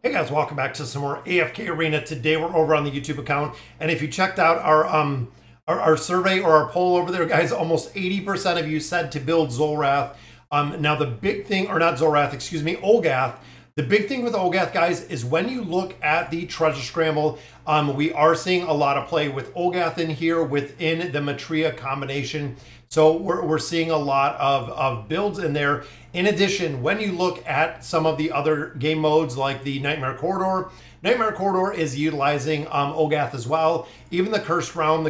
Hey guys, welcome back to some more AFK Arena. Today we're over on the YouTube account, and if you checked out our survey or our poll over there, guys, almost 80% of you said to build Zolrath. Now the big thing, or not Zolrath, excuse me, Olgath. The big thing with Olgath, guys, is when you look at the treasure scramble, we are seeing a lot of play with Olgath in here within the Matria combination. So we're seeing a lot of builds in there. In addition, when you look at some of the other game modes like the Nightmare Corridor is utilizing Olgath as well. Even the Cursed Realm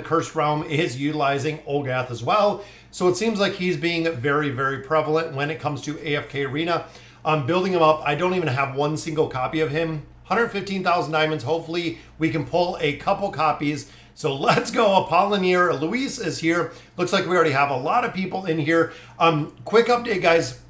is utilizing Olgath as well. So it seems like he's being very, very prevalent when it comes to AFK Arena. Building him up, I don't even have one single copy of him. 115,000 diamonds. Hopefully we can pull a couple copies. So let's go. Apollinaire Luis is here. Looks like we already have a lot of people in here. Quick update, guys.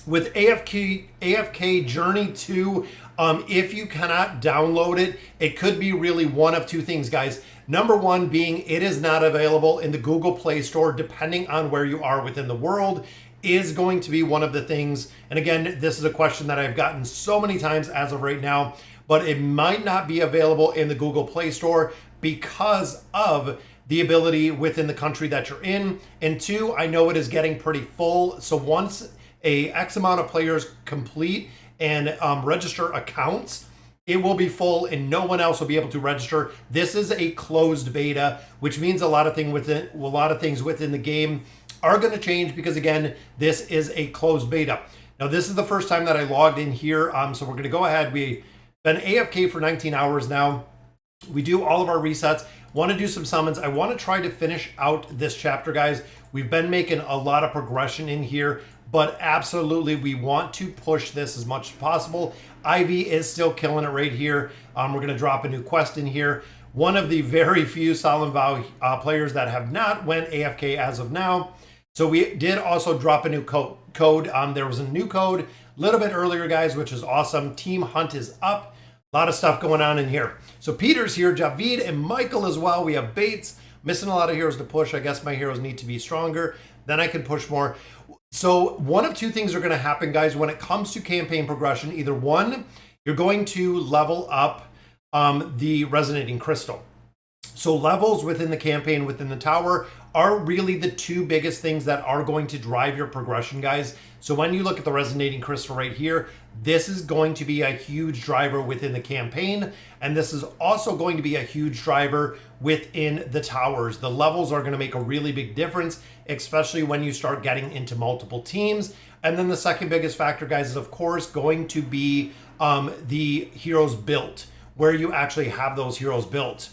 With AFK Journey 2, if you cannot download it, it could be really one of two things, guys. Number one being it is not available in the Google Play Store, depending on where you are within the world, is going to be one of the things. And again, this is a question that I've gotten so many times as of right now, but it might not be available in the Google Play Store because of the ability within the country that you're in. And two, I know it is getting pretty full. So once a X amount of players complete and register accounts, it will be full and no one else will be able to register. This is a closed beta, which means a lot of things within the game are going to change because, again, this is a closed beta. Now, this is the first time that I logged in here, so we're going to go ahead. We've been AFK for 19 hours now. We do all of our resets. Want to do some summons. I want to try to finish out this chapter, guys. We've been making a lot of progression in here, but absolutely we want to push this as much as possible. Ivy is still killing it right here. We're going to drop a new quest in here. One of the very few Solemn Vow players that have not went AFK as of now. So we did also drop a new code. There was a new code a little bit earlier, guys, which is awesome. Team Hunt is up. A lot of stuff going on in here. So Peter's here, Javid and Michael as well. We have Bates. Missing a lot of heroes to push. I guess my heroes need to be stronger. Then I can push more. So one of two things are going to happen, guys, when it comes to campaign progression. Either one, you're going to level up the Resonating Crystal. So levels within the campaign, within the tower, are really the two biggest things that are going to drive your progression, guys. So when you look at the Resonating Crystal right here, this is going to be a huge driver within the campaign. And this is also going to be a huge driver within the towers. The levels are going to make a really big difference, especially when you start getting into multiple teams. And then the second biggest factor, guys, is of course going to be the heroes built, where you actually have those heroes built.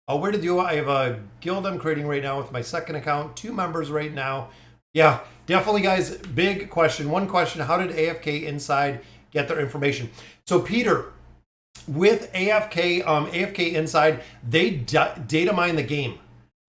Where to do? I have a guild I'm creating right now with my second account, 2 members right now. Yeah, definitely, guys. Big question. One question: how did AFK Inside get their information? So Peter, with AFK Inside, they data mine the game.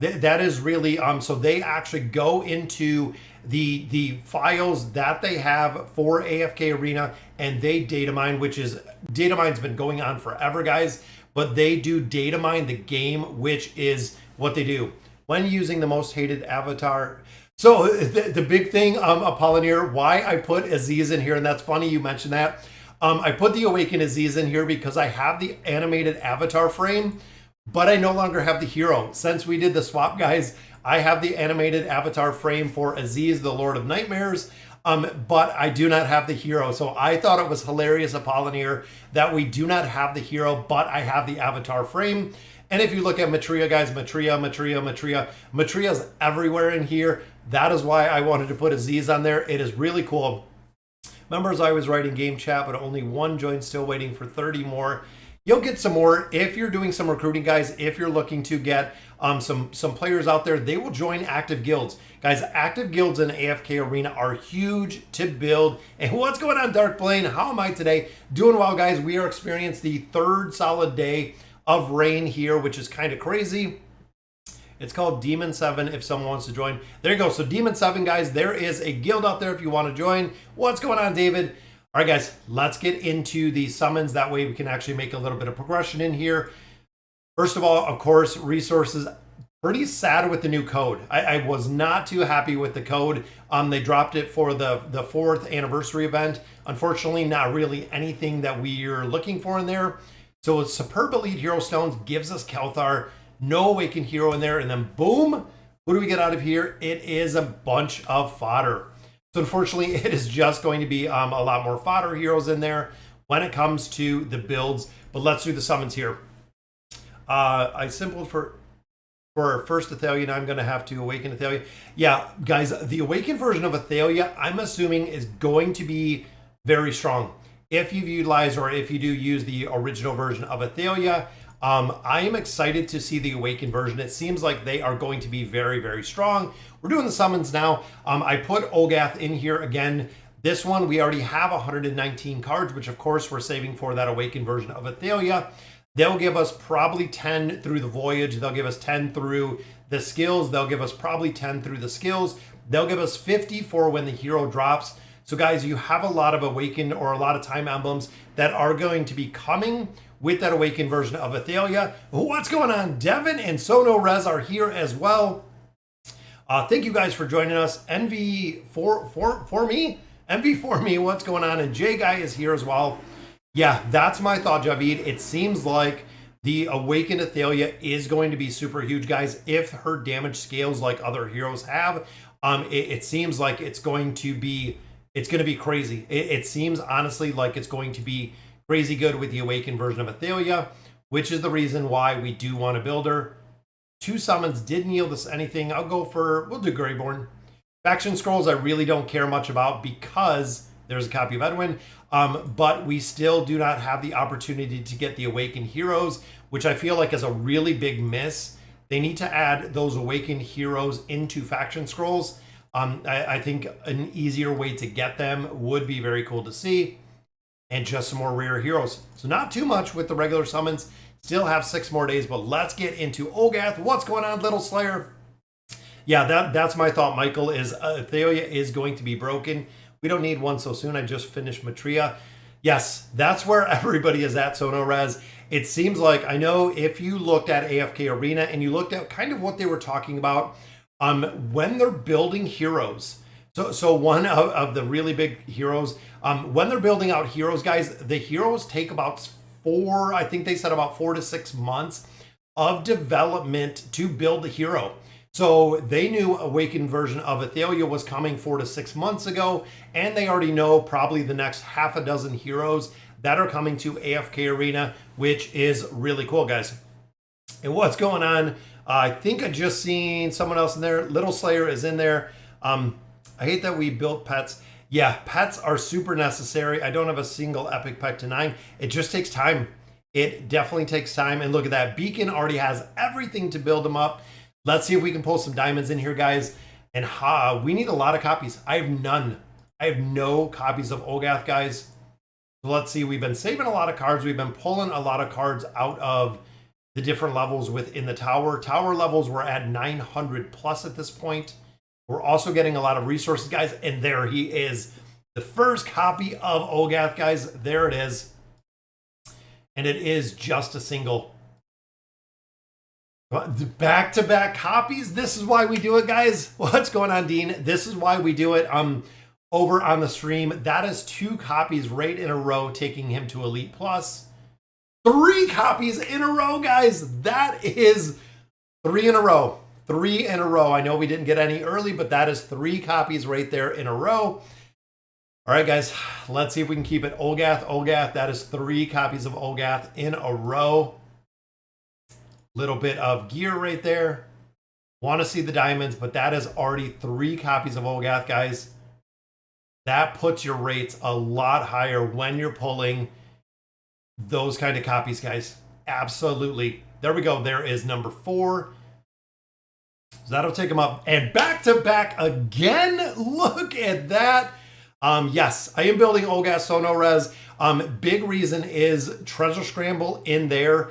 That is really so they actually go into the files that they have for AFK Arena and they data mine, which is data mine's been going on forever, guys. But they do data mine the game, which is what they do when using the most hated avatar. So the big thing, Apollinaire, why I put Aziz in here, and that's funny you mentioned that. I put the Awakened Aziz in here because I have the animated avatar frame, but I no longer have the hero. Since we did the swap, guys, I have the animated avatar frame for Aziz, the Lord of Nightmares. But I do not have the hero. So I thought it was hilarious, Apollinaire, that we do not have the hero, but I have the avatar frame. And if you look at Matria, guys, Matria's everywhere in here. That is why I wanted to put Aziz on there. It is really cool. Members, I was writing game chat, but only one joined, still waiting for 30 more. You'll get some more if you're doing some recruiting, guys. If you're looking to get some players out there, they will join active guilds. Guys, active guilds in AFK Arena are huge to build. And what's going on, Dark Plane? How am I today? Doing well, guys. We are experiencing the 3rd solid day of rain here, which is kind of crazy. It's called Demon 7 if someone wants to join. There you go. So Demon 7, guys, there is a guild out there if you want to join. What's going on, David? All right, guys, let's get into the summons. That way we can actually make a little bit of progression in here. First of all, of course, resources. pretty sad with the new code. I was not too happy with the code. They dropped it for the 4th anniversary event. Unfortunately, not really anything that we're looking for in there. So Superb Elite Hero Stones gives us Kelthar, no Awakened Hero in there, and then boom, what do we get out of here? It is a bunch of fodder. So unfortunately, it is just going to be a lot more fodder heroes in there when it comes to the builds. But let's do the summons here. I simpled for our first Athalia, and I'm going to have to awaken Athalia. Yeah, guys, the awakened version of Athalia, I'm assuming, is going to be very strong. If you've utilized or if you do use the original version of Athalia, I am excited to see the awakened version. It seems like they are going to be very, very strong. We're doing the summons now. I put Olgath in here again. This one, we already have 119 cards, which of course we're saving for that awakened version of Athalia. They'll give us probably 10 through the voyage. They'll give us 10 through the skills. They'll give us probably 10 through the skills. They'll give us 50 for when the hero drops. So guys, you have a lot of awakened or a lot of time emblems that are going to be coming with that awakened version of Athalia. What's going on? Devin and Sono Rez are here as well. Thank you guys for joining us. Envy for me? Envy for me, what's going on? And Jay Guy is here as well. Yeah, that's my thought, Javid. It seems like the Awakened Athalia is going to be super huge, guys. If her damage scales like other heroes have, it seems like it's going to be crazy. It seems honestly like it's going to be crazy good with the Awakened version of Athalia, which is the reason why we do want to build her. 2 summons didn't yield us anything. We'll do Greyborn. Faction Scrolls I really don't care much about because there's a copy of Edwin, but we still do not have the opportunity to get the Awakened Heroes, which I feel like is a really big miss. They need to add those Awakened Heroes into Faction Scrolls. I think an easier way to get them would be very cool to see, and just some more rare heroes. So not too much with the regular summons. Still have 6 more days, but let's get into Olgath. What's going on, Little Slayer? Yeah, that's my thought, Michael, is Athalia is going to be broken. We don't need one so soon. I just finished Matria. Yes, that's where everybody is at, Sono Rez. It seems like, I know if you looked at AFK Arena and you looked at kind of what they were talking about, when they're building heroes. So one of the really big heroes, when they're building out heroes, guys, the heroes take about 4 to 6 months of development to build a hero. So they knew Awakened version of Athalia was coming 4 to 6 months ago, and they already know probably the next half a dozen heroes that are coming to AFK Arena, which is really cool, guys. And what's going on? I think I just seen someone else in there. Little Slayer is in there. I hate that we built pets. Yeah, pets are super necessary. I don't have a single epic pet to 9. It just takes time. It definitely takes time. And look at that. Beacon already has everything to build them up. Let's see if we can pull some diamonds in here, guys. And we need a lot of copies. I have none. I have no copies of Olgath, guys. So let's see. We've been saving a lot of cards. We've been pulling a lot of cards out of the different levels within the tower. Tower levels were at 900 plus at this point. We're also getting a lot of resources, guys. And there he is. The first copy of Olgath, guys. There it is. And it is just a single. Back-to-back copies. This is why we do it, guys. What's going on, Dean? This is why we do it over on the stream. That is 2 copies right in a row, taking him to Elite Plus. 3 copies in a row, guys. That is 3 in a row. 3 in a row. I know we didn't get any early, but that is 3 copies right there in a row. All right, guys, let's see if we can keep it. Olgath, that is 3 copies of Olgath in a row. Little bit of gear right there. Want to see the diamonds, but that is already 3 copies of Olgath, guys. That puts your rates a lot higher when you're pulling those kind of copies, guys. Absolutely. There we go. There is number 4. So that'll take them up. And back-to-back again. Look at that. Yes, I am building Olgath Sono Rez. Big reason is Treasure Scramble in there.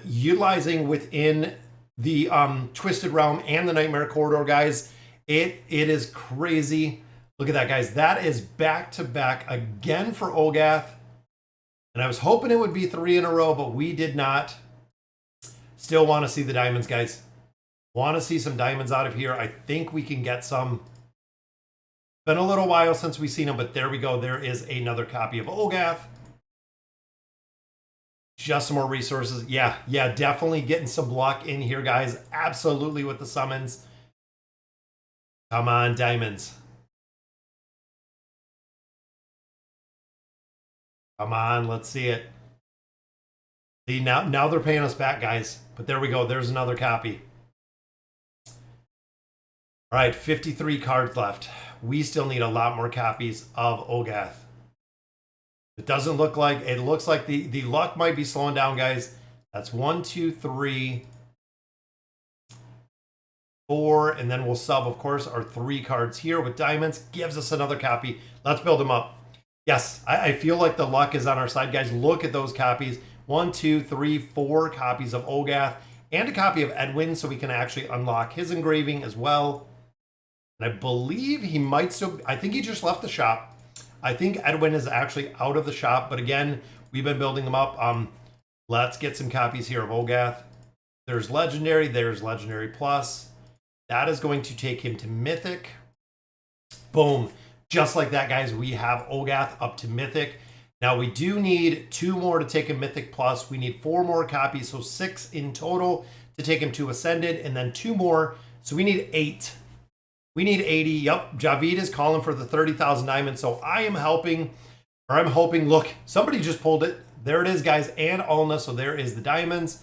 Utilizing within the Twisted Realm and the Nightmare Corridor, guys. It is crazy. Look at that, guys. That is back-to-back again for Olgath. And I was hoping it would be 3 in a row, but we did not. Still want to see the diamonds, guys. Want to see some diamonds out of here. I think we can get some. Been a little while since we've seen them, but there we go. There is another copy of Olgath. Just some more resources. Yeah, definitely getting some luck in here, guys. Absolutely with the summons. Come on, diamonds. Come on, let's see it. See, now they're paying us back, guys. But there we go. There's another copy. All right, 53 cards left. We still need a lot more copies of Olgath. It doesn't look like, it looks like the luck might be slowing down, guys. That's 1, 2, 3, 4, and then we'll sub, of course, our 3 cards here with diamonds. Gives us another copy. Let's build them up. Yes, I feel like the luck is on our side, guys. Look at those copies. 1, 2, 3, 4 copies of Olgath and a copy of Edwin, so we can actually unlock his engraving as well. And I believe he might still, I think he just left the shop. I think Edwin is actually out of the shop, but again, we've been building them up. Let's get some copies here of Olgath. There's Legendary, there's Legendary Plus. That is going to take him to Mythic. Boom. Just like that, guys, we have Olgath up to Mythic. Now, we do need 2 more to take him Mythic Plus. We need 4 more copies, so 6 in total to take him to Ascended, and then 2 more. So we need 8. We need 80. Yep, Javid is calling for the 30,000 diamonds, so I am helping, or I'm hoping. Look, somebody just pulled it. There it is, guys, and Alna, so there is the diamonds.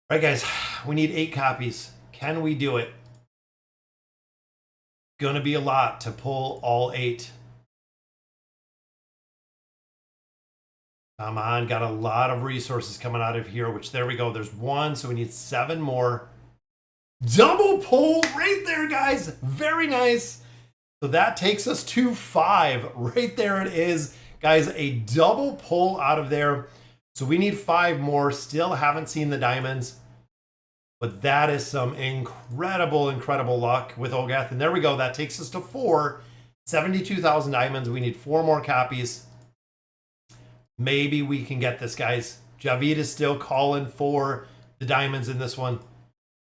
All right, guys, we need 8 copies. Can we do it? Gonna be a lot to pull all 8. Come on, got a lot of resources coming out of here, which there we go. There's 1, so we need 7 more. Double pull right there, guys. Very nice. So that takes us to 5. Right there it is, guys. A double pull out of there. So we need 5 more. Still haven't seen the diamonds. But that is some incredible, incredible luck with Olgath. And there we go. That takes us to 4. 72,000 diamonds. We need 4 more copies. Maybe we can get this, guys. Javid is still calling for the diamonds in this one.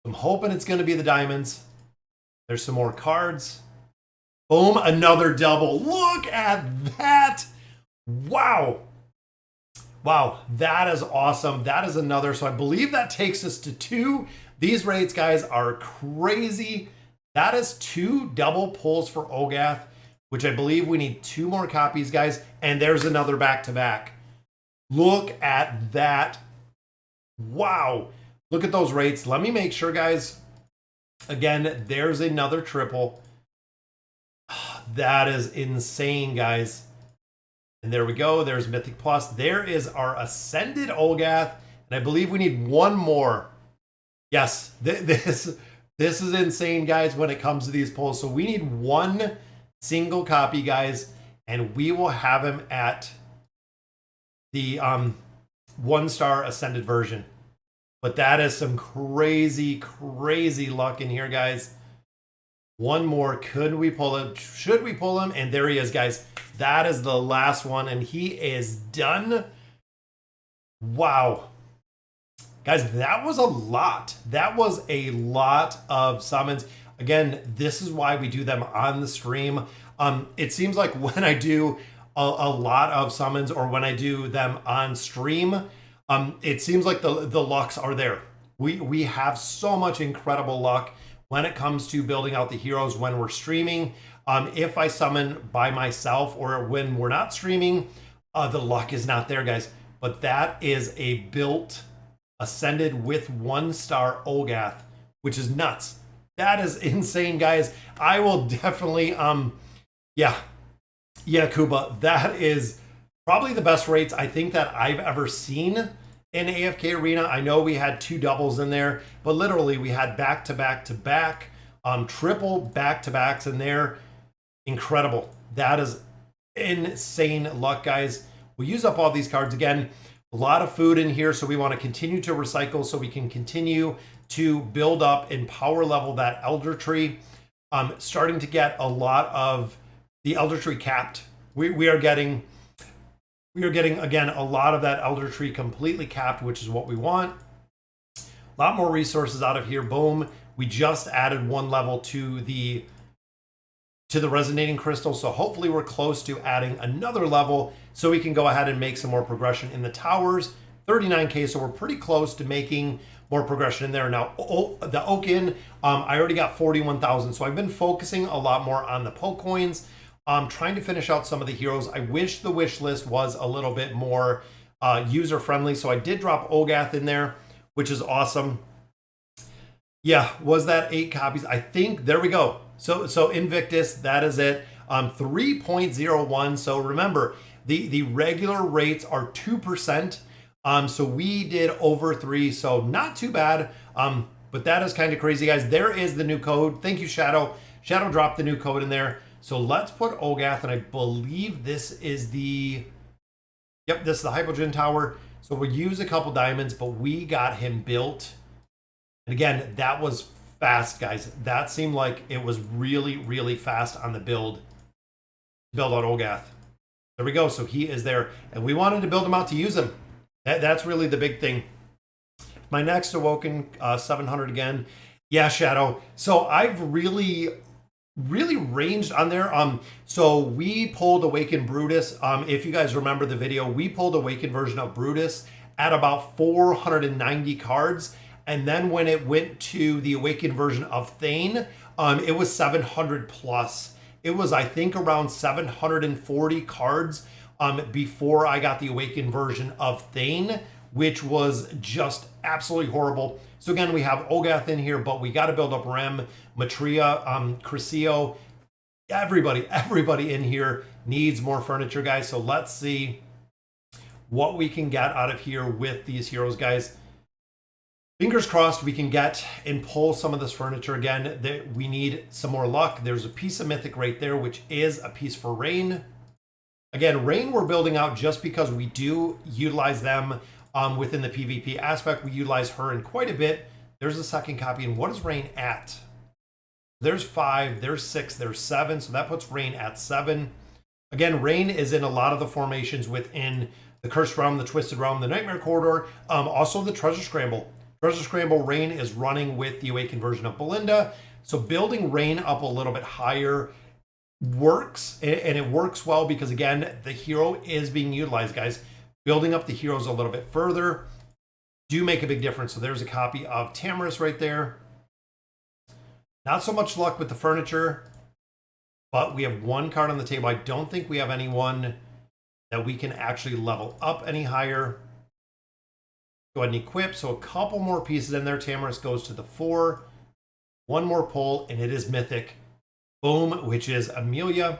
I'm hoping it's going to be the diamonds. There's some more cards. Boom, another double. Look at that. Wow. Wow, that is awesome. That is another. So I believe that takes us to 2. These rates, guys, are crazy. That is 2 double pulls for Olgath, which I believe we need 2 more copies, guys. And there's another back-to-back. Look at that. Wow. Look at those rates. Let me make sure, guys. Again, there's another triple. That is insane, guys. And there we go. There's Mythic Plus. There is our Ascended Olgath. And I believe we need 1 more. Yes, this is insane, guys, when it comes to these pulls. So we need 1 single copy, guys. And we will have him at the 1-star Ascended version. But that is some crazy, crazy luck in here, guys. 1 more. Could we pull him? Should we pull him? And there he is, guys. That is the last one, and he is done. Wow. Guys, that was a lot. That was a lot of summons. Again, this is why we do them on the stream. It seems like when I do a lot of summons, or when I do them on stream, it seems like the lucks are there. We have so much incredible luck when it comes to building out the heroes when we're streaming. If I summon by myself or when we're not streaming, the luck is not there, guys. But that is a built Ascended with 1-star Olgath, which is nuts. That is insane, guys. I will definitely, yeah, Kuba, that is probably the best rates I think that I've ever seen in AFK Arena. I know we had 2 doubles in there, but literally we had back-to-back-to-back, triple back-to-backs in there. Incredible. That is insane luck, guys. We'll use up all these cards again. A lot of food in here, so we want to continue to recycle so we can continue to build up and power level that Elder Tree. Starting to get a lot of the Elder Tree capped. We are getting again a lot of that Elder Tree completely capped, which is what we want. A lot more resources out of here. Boom. We just added one level to the resonating crystal, so hopefully we're close to adding another level so we can go ahead and make some more progression in the towers. 39k, so we're pretty close to making more progression in there. Now, the Oaken, I already got 41,000, so I've been focusing a lot more on the poke coins, trying to finish out some of the heroes. I wish the wish list was a little bit more user-friendly, so I did drop Olgath in there, which is awesome. Yeah, was that 8 copies? I think, there we go. So Invictus, that is it. 3.01. So remember, the regular rates are 2%. So we did over 3, so not too bad. But that is kind of crazy, guys. There is the new code. Thank you, Shadow. Shadow dropped the new code in there. So let's put Olgath, and I believe this is the, yep, this is the Hypogen Tower. So we'll use a couple diamonds, but we got him built. And again, that was fast, guys. That seemed like it was really, really fast on the build on Olgath. There we go. So he is there, and we wanted to build him out to use him. That's really the big thing. My next Awoken 700 again. Yeah, Shadow. So I've really ranged on there. So we pulled Awakened Brutus. If you guys remember the video, we pulled Awakened version of Brutus at about 490 cards. And then when it went to the Awakened version of Thane, it was 700 plus. It was, I think, around 740 cards before I got the Awakened version of Thane, which was just absolutely horrible. So again, we have Olgath in here, but we got to build up Rem, Matria, Crisio. Everybody in here needs more furniture, guys. So let's see what we can get out of here with these heroes, guys. Fingers crossed we can get and pull some of this furniture again. We need some more luck. There's a piece of Mythic right there, which is a piece for Rain. Again, Rain we're building out just because we do utilize them within the PvP aspect. We utilize her in quite a bit. There's a second copy. And what is Rain at? There's 5, there's 6, there's 7. So that puts Rain at 7. Again, Rain is in a lot of the formations within the Cursed Realm, the Twisted Realm, the Nightmare Corridor, also the Treasure Scramble. Treasure Scramble, Rain is running with the Awakened version of Belinda. So building Rain up a little bit higher works, and it works well because, again, the hero is being utilized, guys. Building up the heroes a little bit further do make a big difference. So there's a copy of Tamarisk right there. Not so much luck with the furniture, but we have one card on the table. I don't think we have anyone that we can actually level up any higher. Go ahead and equip. So a couple more pieces in there. Tamarisk goes to the 4. One more pull, and it is Mythic. Boom, which is Amelia.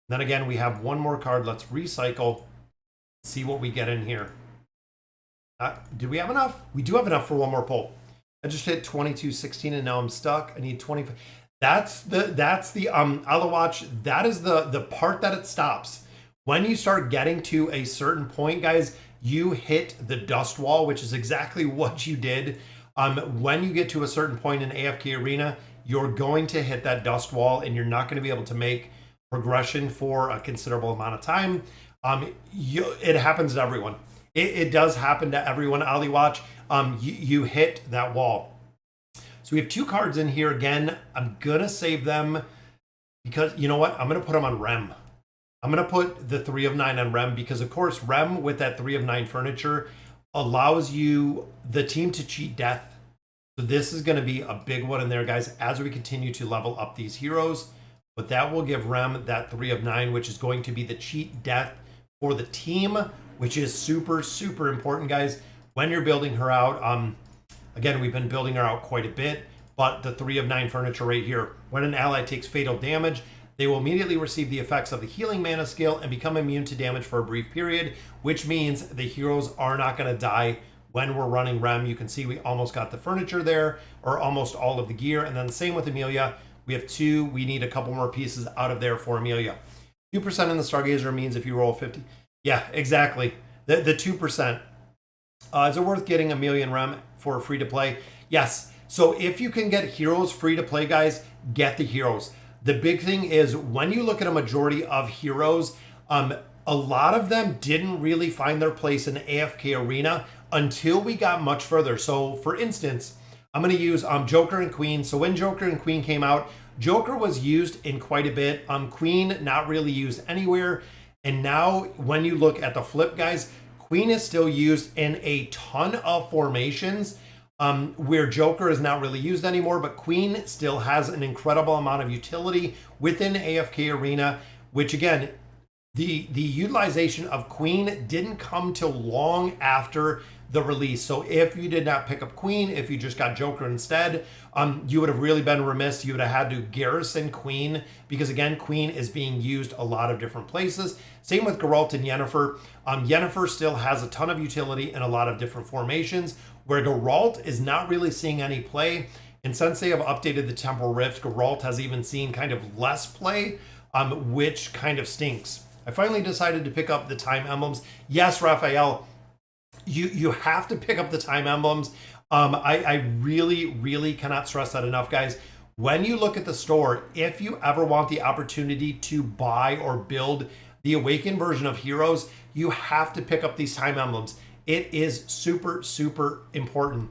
Then again, we have one more card. Let's recycle. See what we get in here. Do we have enough? We do have enough for one more pull. I just hit 2216 and now I'm stuck. I need 25. That's the I'll watch. That is the part that it stops. When you start getting to a certain point, guys, you hit the dust wall, which is exactly what you did. When you get to a certain point in AFK Arena, you're going to hit that dust wall and you're not going to be able to make progression for a considerable amount of time. It happens to everyone. It does happen to everyone, Ali Watch. You hit that wall. So we have 2 cards in here. Again, I'm going to save them because, you know what? I'm going to put them on Rem. I'm going to put the 3 of 9 on Rem because, of course, Rem with that 3 of 9 furniture allows you, the team, to cheat death. So this is going to be a big one in there, guys, as we continue to level up these heroes. But that will give Rem that 3 of 9, which is going to be the cheat death for the team, which is super, super important, guys. When you're building her out, again, we've been building her out quite a bit, but the 3 of 9 furniture right here, when an ally takes fatal damage, they will immediately receive the effects of the healing mana skill and become immune to damage for a brief period, which means the heroes are not going to die when we're running Rem. You can see we almost got the furniture there, or almost all of the gear. And then same with Amelia. We have 2. We need a couple more pieces out of there for Amelia. 2% in the Stargazer means if you roll 50. Yeah, exactly. The 2%. Is it worth getting Amelia and Rem for free to play? Yes. So if you can get heroes free to play, guys, get the heroes. The big thing is when you look at a majority of heroes, a lot of them didn't really find their place in AFK Arena until we got much further. So for instance, I'm going to use Joker and Queen. So when Joker and Queen came out, Joker was used in quite a bit. Queen not really used anywhere. And now when you look at the flip, guys, Queen is still used in a ton of formations where Joker is not really used anymore, but Queen still has an incredible amount of utility within AFK Arena, which again, the utilization of Queen didn't come till long after the release. So if you did not pick up Queen, if you just got Joker instead, you would have really been remiss. You would have had to garrison Queen because again, Queen is being used a lot of different places. Same with Geralt and Yennefer. Yennefer still has a ton of utility in a lot of different formations where Geralt is not really seeing any play. And since they have updated the Temporal Rift, Geralt has even seen kind of less play, which kind of stinks. I finally decided to pick up the Time Emblems. Yes, Raphael, you have to pick up the Time Emblems. I really cannot stress that enough, guys. When you look at the store, if you ever want the opportunity to buy or build the Awakened version of Heroes, you have to pick up these Time Emblems. It is super important.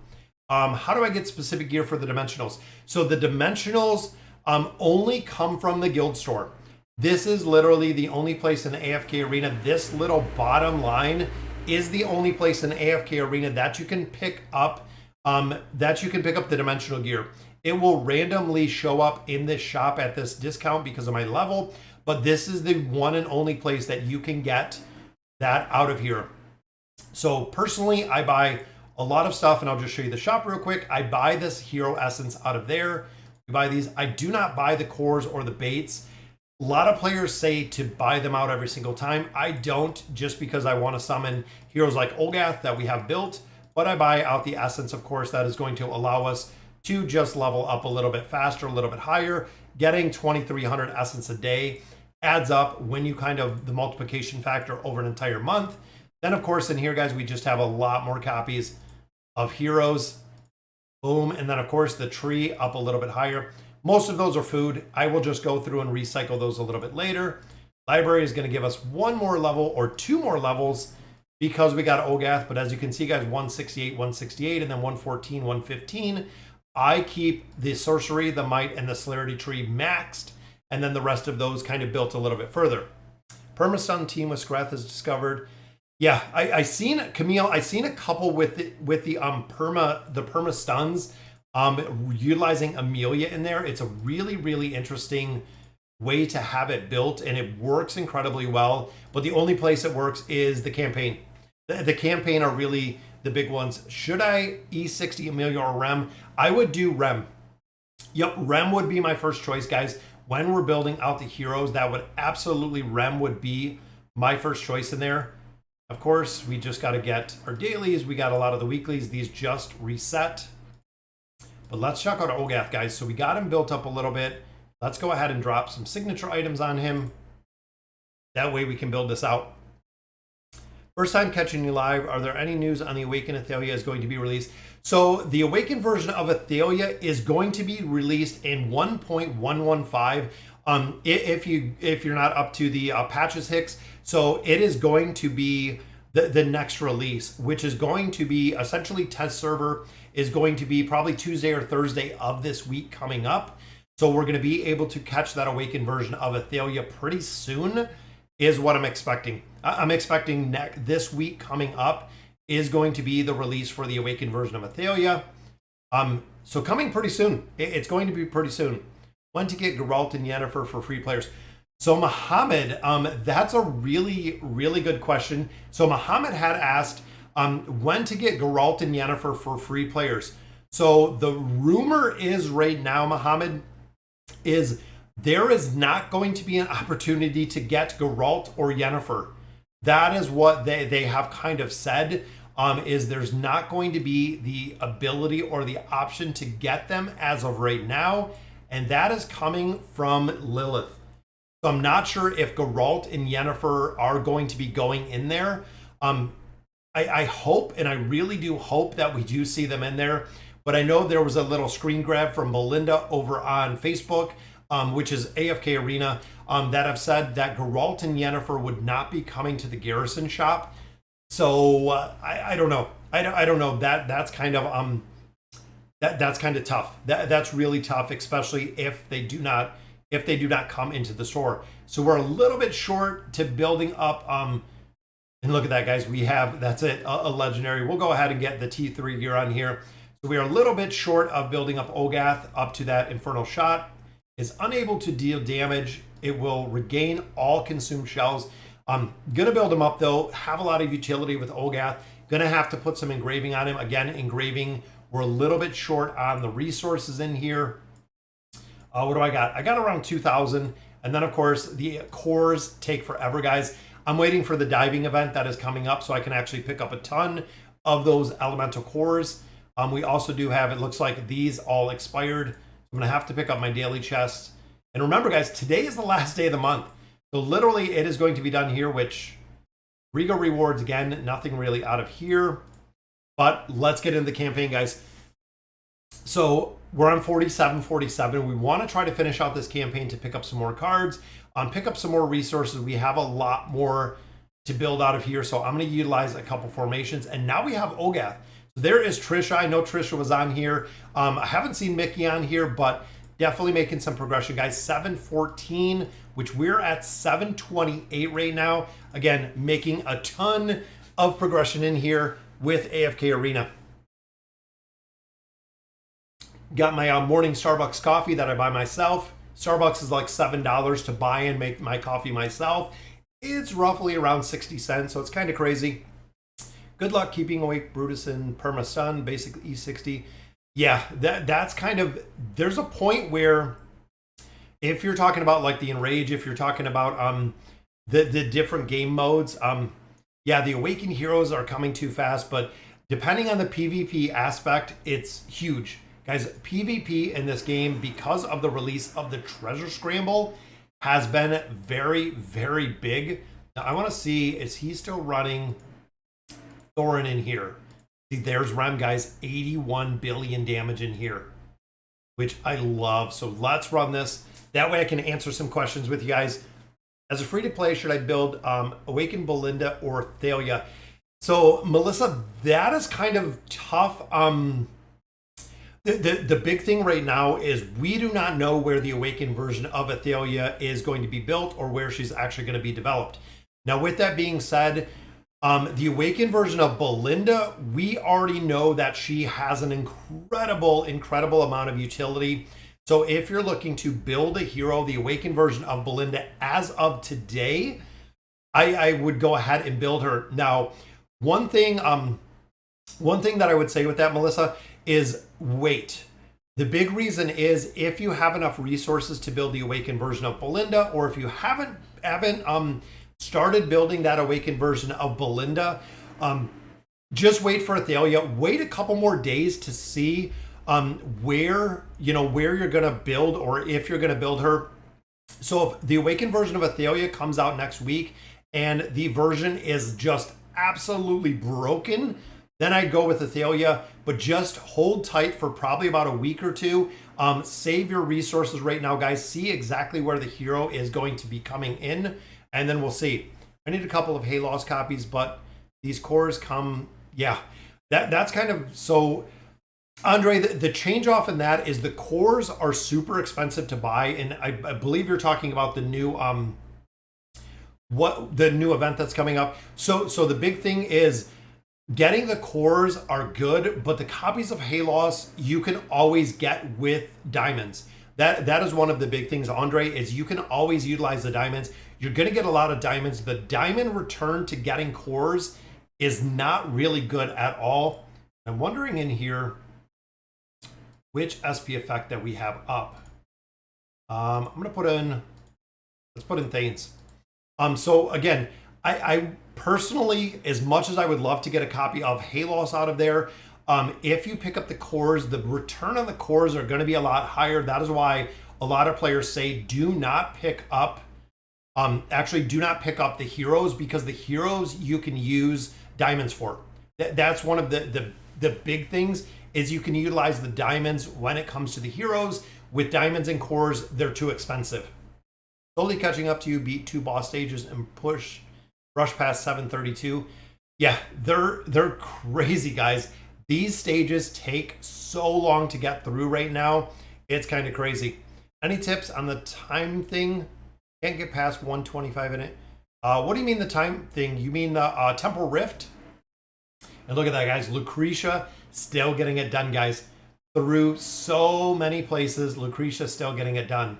How do I get specific gear for the Dimensionals? So the Dimensionals only come from the guild store. This is literally the only place in the AFK Arena. This little bottom line is the only place in AFK Arena that you can pick up the dimensional gear. It will randomly show up in this shop at this discount because of my level, but this is the one and only place that you can get that out of here. So personally, I buy a lot of stuff, and I'll just show you the shop real quick. I buy this hero essence out of there. We buy these. I do not buy the cores or the baits. A lot of players say to buy them out every single time. I don't, just because I want to summon heroes like Olgath that we have built, but I buy out the essence, of course, that is going to allow us to just level up a little bit faster, a little bit higher. Getting 2,300 essence a day adds up when you kind of the multiplication factor over an entire month. Then, of course, in here, guys, we just have a lot more copies of heroes. Boom. And then, of course, the tree up a little bit higher. Most of those are food. I will just go through and recycle those a little bit later. Library is going to give us one more level or two more levels because we got Olgath. But as you can see, guys, 168, 168, and then 114, 115. I keep the sorcery, the might, and the celerity tree maxed, and then the rest of those kind of built a little bit further. Permastun team with Scrath is discovered. Yeah, I seen Camille. I seen a couple with the perma stuns. Utilizing Amelia in there. It's a really interesting way to have it built, and it works incredibly well. But the only place it works is the campaign. The campaign are really the big ones. Should I E60 Amelia or Rem? I would do Rem. Yep, Rem would be my first choice, guys. When we're building out the heroes, that would absolutely, Rem would be my first choice in there. Of course, we just got to get our dailies. We got a lot of the weeklies. These just reset. But let's check out Olgath, guys. So we got him built up a little bit. Let's go ahead and drop some signature items on him. That way we can build this out. First time catching you live. Are there any news on the Awakened Athalia is going to be released? So the Awakened version of Athalia is going to be released in 1.115. If you're not up to the patches, Hicks. So it is going to be the next release, which is going to be essentially test server is going to be probably Tuesday or Thursday of this week coming up. So we're going to be able to catch that Awakened version of Athalia pretty soon is what I'm expecting. I'm expecting this week coming up is going to be the release for the Awakened version of Athalia. So coming pretty soon. It's going to be pretty soon. When to get Geralt and Yennefer for free players? So Muhammad, that's a really good question. So Muhammad had asked when to get Geralt and Yennefer for free players. So the rumor is right now, Muhammad, is there is not going to be an opportunity to get Geralt or Yennefer. That is what they have kind of said, is there's not going to be the ability or the option to get them as of right now. And that is coming from Lilith. So I'm not sure if Geralt and Yennefer are going to be going in there. I hope, and I really do hope that we do see them in there. But I know there was a little screen grab from Melinda over on Facebook, which is AFK Arena, that have said that Geralt and Yennefer would not be coming to the Garrison shop. So I don't know. I don't know. That's kind of that's kind of tough. That's really tough, especially if they do not come into the store. So we're a little bit short to building up. And look at that, guys. We have, that's it, a legendary. We'll go ahead and get the T3 gear on here. So we are a little bit short of building up Olgath up to that Infernal Shot. Is unable to deal damage. It will regain all consumed shells. I'm going to build him up, though. Have a lot of utility with Olgath. Going to have to put some engraving on him. Again, engraving, we're a little bit short on the resources in here. What do I got? I got around 2,000. And then, of course, the cores take forever, guys. I'm waiting for the diving event that is coming up so I can actually pick up a ton of those elemental cores. We also do have, it looks like these all expired. I'm going to have to pick up my daily chest. And remember, guys, today is the last day of the month. So literally it is going to be done here, which Rigo rewards, again, nothing really out of here. But let's get into the campaign, guys. So we're on 47. We want to try to finish out this campaign to pick up some more cards, pick up some more resources. We have a lot more to build out of here. So I'm going to utilize a couple formations. And now we have Olgath. So there is Trisha. I know Trisha was on here. I haven't seen Mickey on here, but definitely making some progression, guys. 714, which we're at 728 right now. Again, making a ton of progression in here with AFK Arena. Got my morning Starbucks coffee that I buy myself. Starbucks is like $7 to buy and make my coffee myself. It's roughly around 60 cents, so it's kind of crazy. Good luck keeping awake, Brutus and Perma Sun, basic E60. Yeah, that's kind of, there's a point where if you're talking about like the Enrage, if you're talking about the different game modes, yeah, the Awakened Heroes are coming too fast, but depending on the PvP aspect, it's huge. Guys, PvP in this game, because of the release of the Treasure Scramble, has been very, very big. Now, I want to see, is he still running Thorin in here? See, there's Rem, guys, 81 billion damage in here, which I love. So let's run this. That way I can answer some questions with you guys. As a free-to-play, should I build Awakened Belinda or Thalia? So, Melissa, that is kind of tough. The big thing right now is we do not know where the Awakened version of Athalia is going to be built or where she's actually going to be developed. Now, with that being said, the Awakened version of Belinda, we already know that she has an incredible amount of utility. So if you're looking to build a hero, the Awakened version of Belinda as of today, I would go ahead and build her. Now, one thing that I would say with that, Melissa, is wait. The big reason is if you have enough resources to build the Awakened version of Belinda, or if you haven't started building that Awakened version of Belinda, just wait for Athalia. Wait a couple more days to see where you're gonna build, or if you're gonna build her. So if the Awakened version of Athalia comes out next week and the version is just absolutely broken, then I'd go with Athalia, but just hold tight for probably about a week or two. Save your resources right now, guys. See exactly where the hero is going to be coming in, and then we'll see. I need a couple of Halos copies, but these cores come, yeah. That's kind of, so, Andre, the change off in that is the cores are super expensive to buy, and I believe you're talking about the new the new event that's coming up. So the big thing is, getting the cores are good, but the copies of Halos you can always get with diamonds. That is one of the big things, Andre, is you can always utilize the diamonds. You're going to get a lot of diamonds. The diamond return to getting cores is not really good at all. I'm wondering in here which SP effect that we have up. I'm going to put in, let's put in Thanes. So again, I personally, as much as I would love to get a copy of Halos out of there, if you pick up the cores, the return on the cores are going to be a lot higher. That is why a lot of players say do not pick up, actually do not pick up the heroes, because the heroes you can use diamonds for. That's one of the big things, is you can utilize the diamonds when it comes to the heroes. With diamonds and cores, they're too expensive. Slowly catching up to you, beat 2 boss stages and rush past 732. Yeah, they're crazy, guys. These stages take so long to get through right now. It's kind of crazy. Any tips on the time thing? Can't get past 125 in it. What do you mean the time thing? You mean the Temple Rift? And look at that, guys. Lucretia still getting it done, guys. Through so many places, Lucretia still getting it done.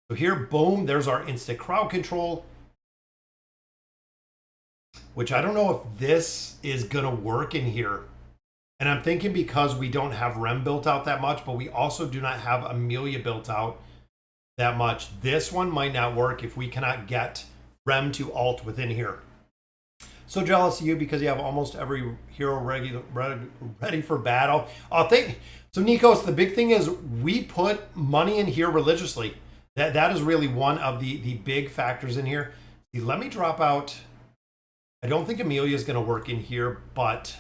So here, boom, there's our instant crowd control. Which I don't know if this is going to work in here. And I'm thinking because we don't have Rem built out that much, but we also do not have Amelia built out that much. This one might not work if we cannot get Rem to alt within here. So jealous of you because you have almost every hero ready for battle. So Nikos, the big thing is we put money in here religiously. That is really one of the big factors in here. See, let me drop out. I don't think Amelia is going to work in here, but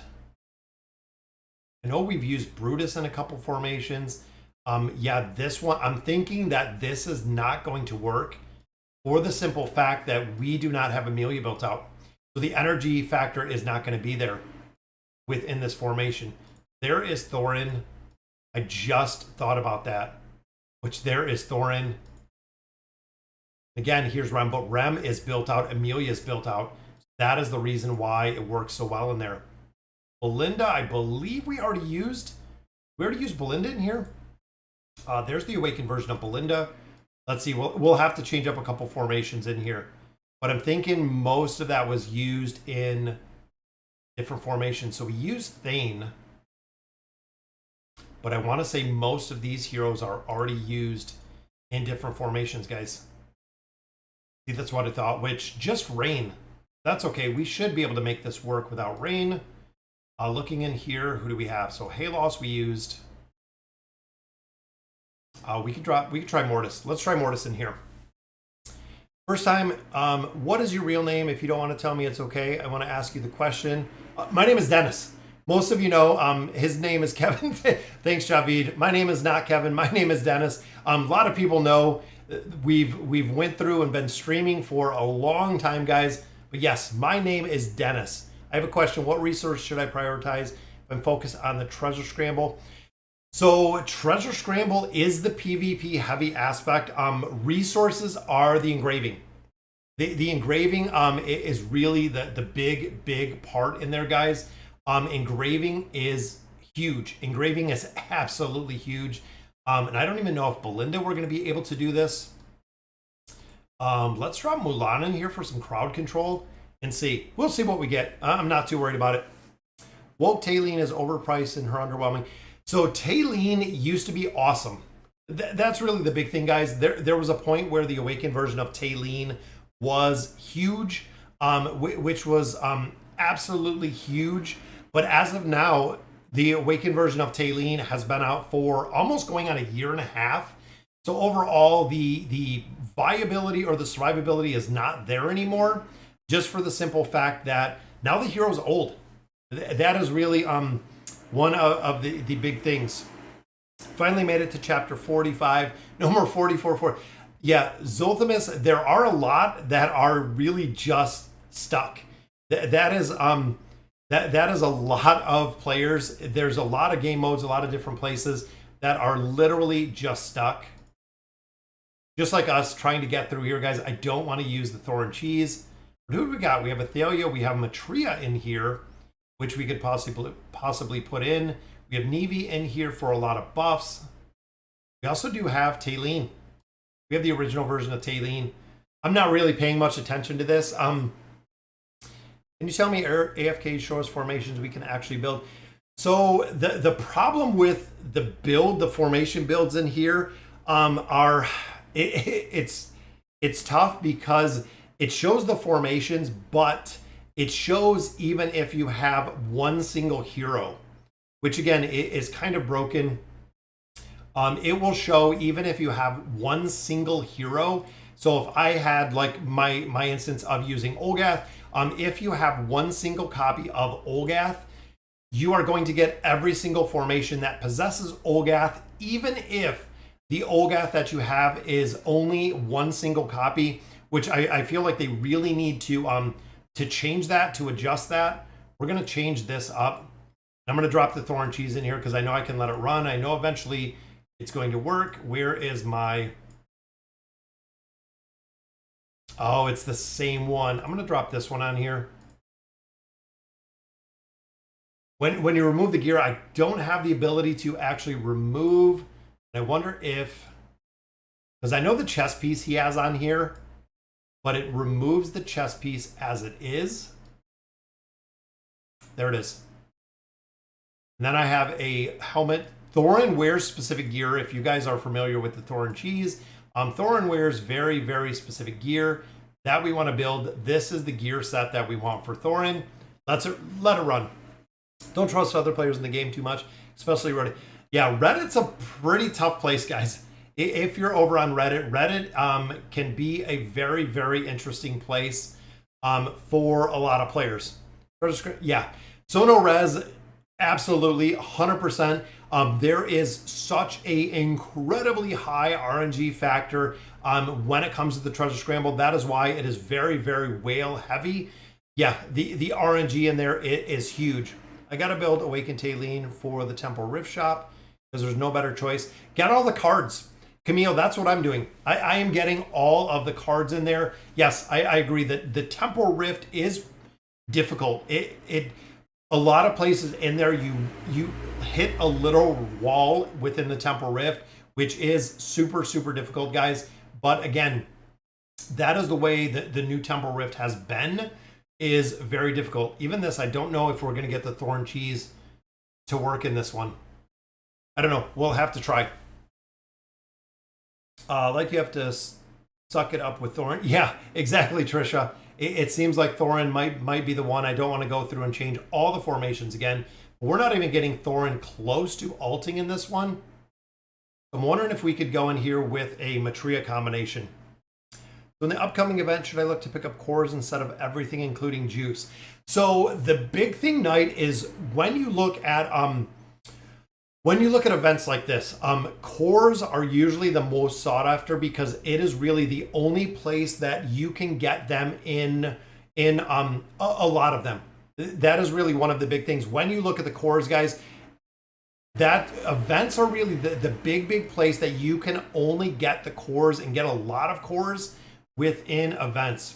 I know we've used Brutus in a couple formations. Yeah, this one, I'm thinking that this is not going to work for the simple fact that we do not have Amelia built out. So the energy factor is not going to be there within this formation. There is Thorin. I just thought about that, which there is Thorin. Again, here's Rem, but Rem is built out. Amelia is built out. That is the reason why it works so well in there. Belinda, I believe we already used. We already used Belinda in here. There's the awakened version of Belinda. Let's see. We'll have to change up a couple formations in here. But I'm thinking most of that was used in different formations. So we used Thane. But I want to say most of these heroes are already used in different formations, guys. See, that's what I thought, which just Rain. That's okay. We should be able to make this work without Rain. Looking in here, who do we have? So Halos we used. We could try Mortis. Let's try Mortis in here. First time, what is your real name? If you don't want to tell me, it's okay. I want to ask you the question. My name is Dennis. Most of you know his name is Kevin. Thanks, Javid. My name is not Kevin. My name is Dennis. A lot of people know we've went through and been streaming for a long time, guys. But yes, my name is Dennis. I have a question. What resource should I prioritize if I'm focused on the treasure scramble? So treasure scramble is the PvP heavy aspect. Resources are the engraving. The engraving is really the big part in there, guys. Engraving is huge. Engraving is absolutely huge. And I don't even know if Belinda we're going to be able to do this. Let's drop Mulan in here for some crowd control and see. We'll see what we get. I'm not too worried about it. Woke Taylene is overpriced and her underwhelming. So Taylene used to be awesome. That's really the big thing, guys. There was a point where the awakened version of Taylene was huge, which was absolutely huge. But as of now, the awakened version of Taylene has been out for almost going on a year and a half. So overall, the viability or the survivability is not there anymore, just for the simple fact that now the hero's old. That is really one of the big things. Finally made it to chapter 45. No more 44. Yeah, Zolthamus, there are a lot that are really just stuck. That is a lot of players. There's a lot of game modes, a lot of different places that are literally just stuck. Just like us trying to get through here, guys. I don't want to use the Thorin cheese. But who do we got? We have Athalia. We have Matria in here, which we could possibly put in. We have Nevi in here for a lot of buffs. We also do have Taylene. We have the original version of Taylene. I'm not really paying much attention to this. Can you tell me AFK show us formations we can actually build? So the problem with the formation builds in here are it's tough because it shows the formations, but it shows even if you have one single hero, which again is kind of broken. It will show even if you have one single hero. So if I had like my instance of using Olgath, if you have one single copy of Olgath, you are going to get every single formation that possesses Olgath, even if the Olgath that you have is only one single copy, which I feel like they really need to change that, to adjust that. We're going to change this up. I'm going to drop the Thorin cheese in here because I know I can let it run. I know eventually it's going to work. Where is my... Oh, it's the same one. I'm going to drop this one on here. When you remove the gear, I don't have the ability to actually remove. I wonder if... Because I know the chest piece he has on here, but it removes the chest piece as it is. There it is. And then I have a helmet. Thorin wears specific gear. If you guys are familiar with the Thorin cheese, Thorin wears very, very specific gear that we want to build. This is the gear set that we want for Thorin. Let it run. Don't trust other players in the game too much, especially Reddit. Yeah, Reddit's a pretty tough place, guys. If you're over on Reddit, Reddit can be a very, very interesting place for a lot of players. Yeah, so no res, absolutely, 100%. There is such a incredibly high RNG factor when it comes to the treasure scramble. That is why it is very, very whale heavy. Yeah, the RNG in there, it is huge. I got to build Awakened Tailene for the Temple Rift Shop because there's no better choice. Get all the cards. Camille, that's what I'm doing. I am getting all of the cards in there. Yes, I agree that the Temple Rift is difficult. A lot of places in there, you hit a little wall within the Temple Rift, which is super, super difficult, guys. But again, that is the way that the new Temple Rift has been, is very difficult. Even this, I don't know if we're going to get the Thorin cheese to work in this one. I don't know. We'll have to try. Like you have to suck it up with Thorin. Yeah, exactly, Trisha. It seems like Thorin might be the one. I don't want to go through and change all the formations again. We're not even getting Thorin close to ulting in this one. I'm wondering if we could go in here with a Matria combination. So in the upcoming event, should I look to pick up cores instead of everything, including juice? So the big thing, Knight, is when you look at events like this, cores are usually the most sought after because it is really the only place that you can get them in a lot of them. That is really one of the big things. When you look at the cores, guys, that events are really the big place that you can only get the cores and get a lot of cores within events.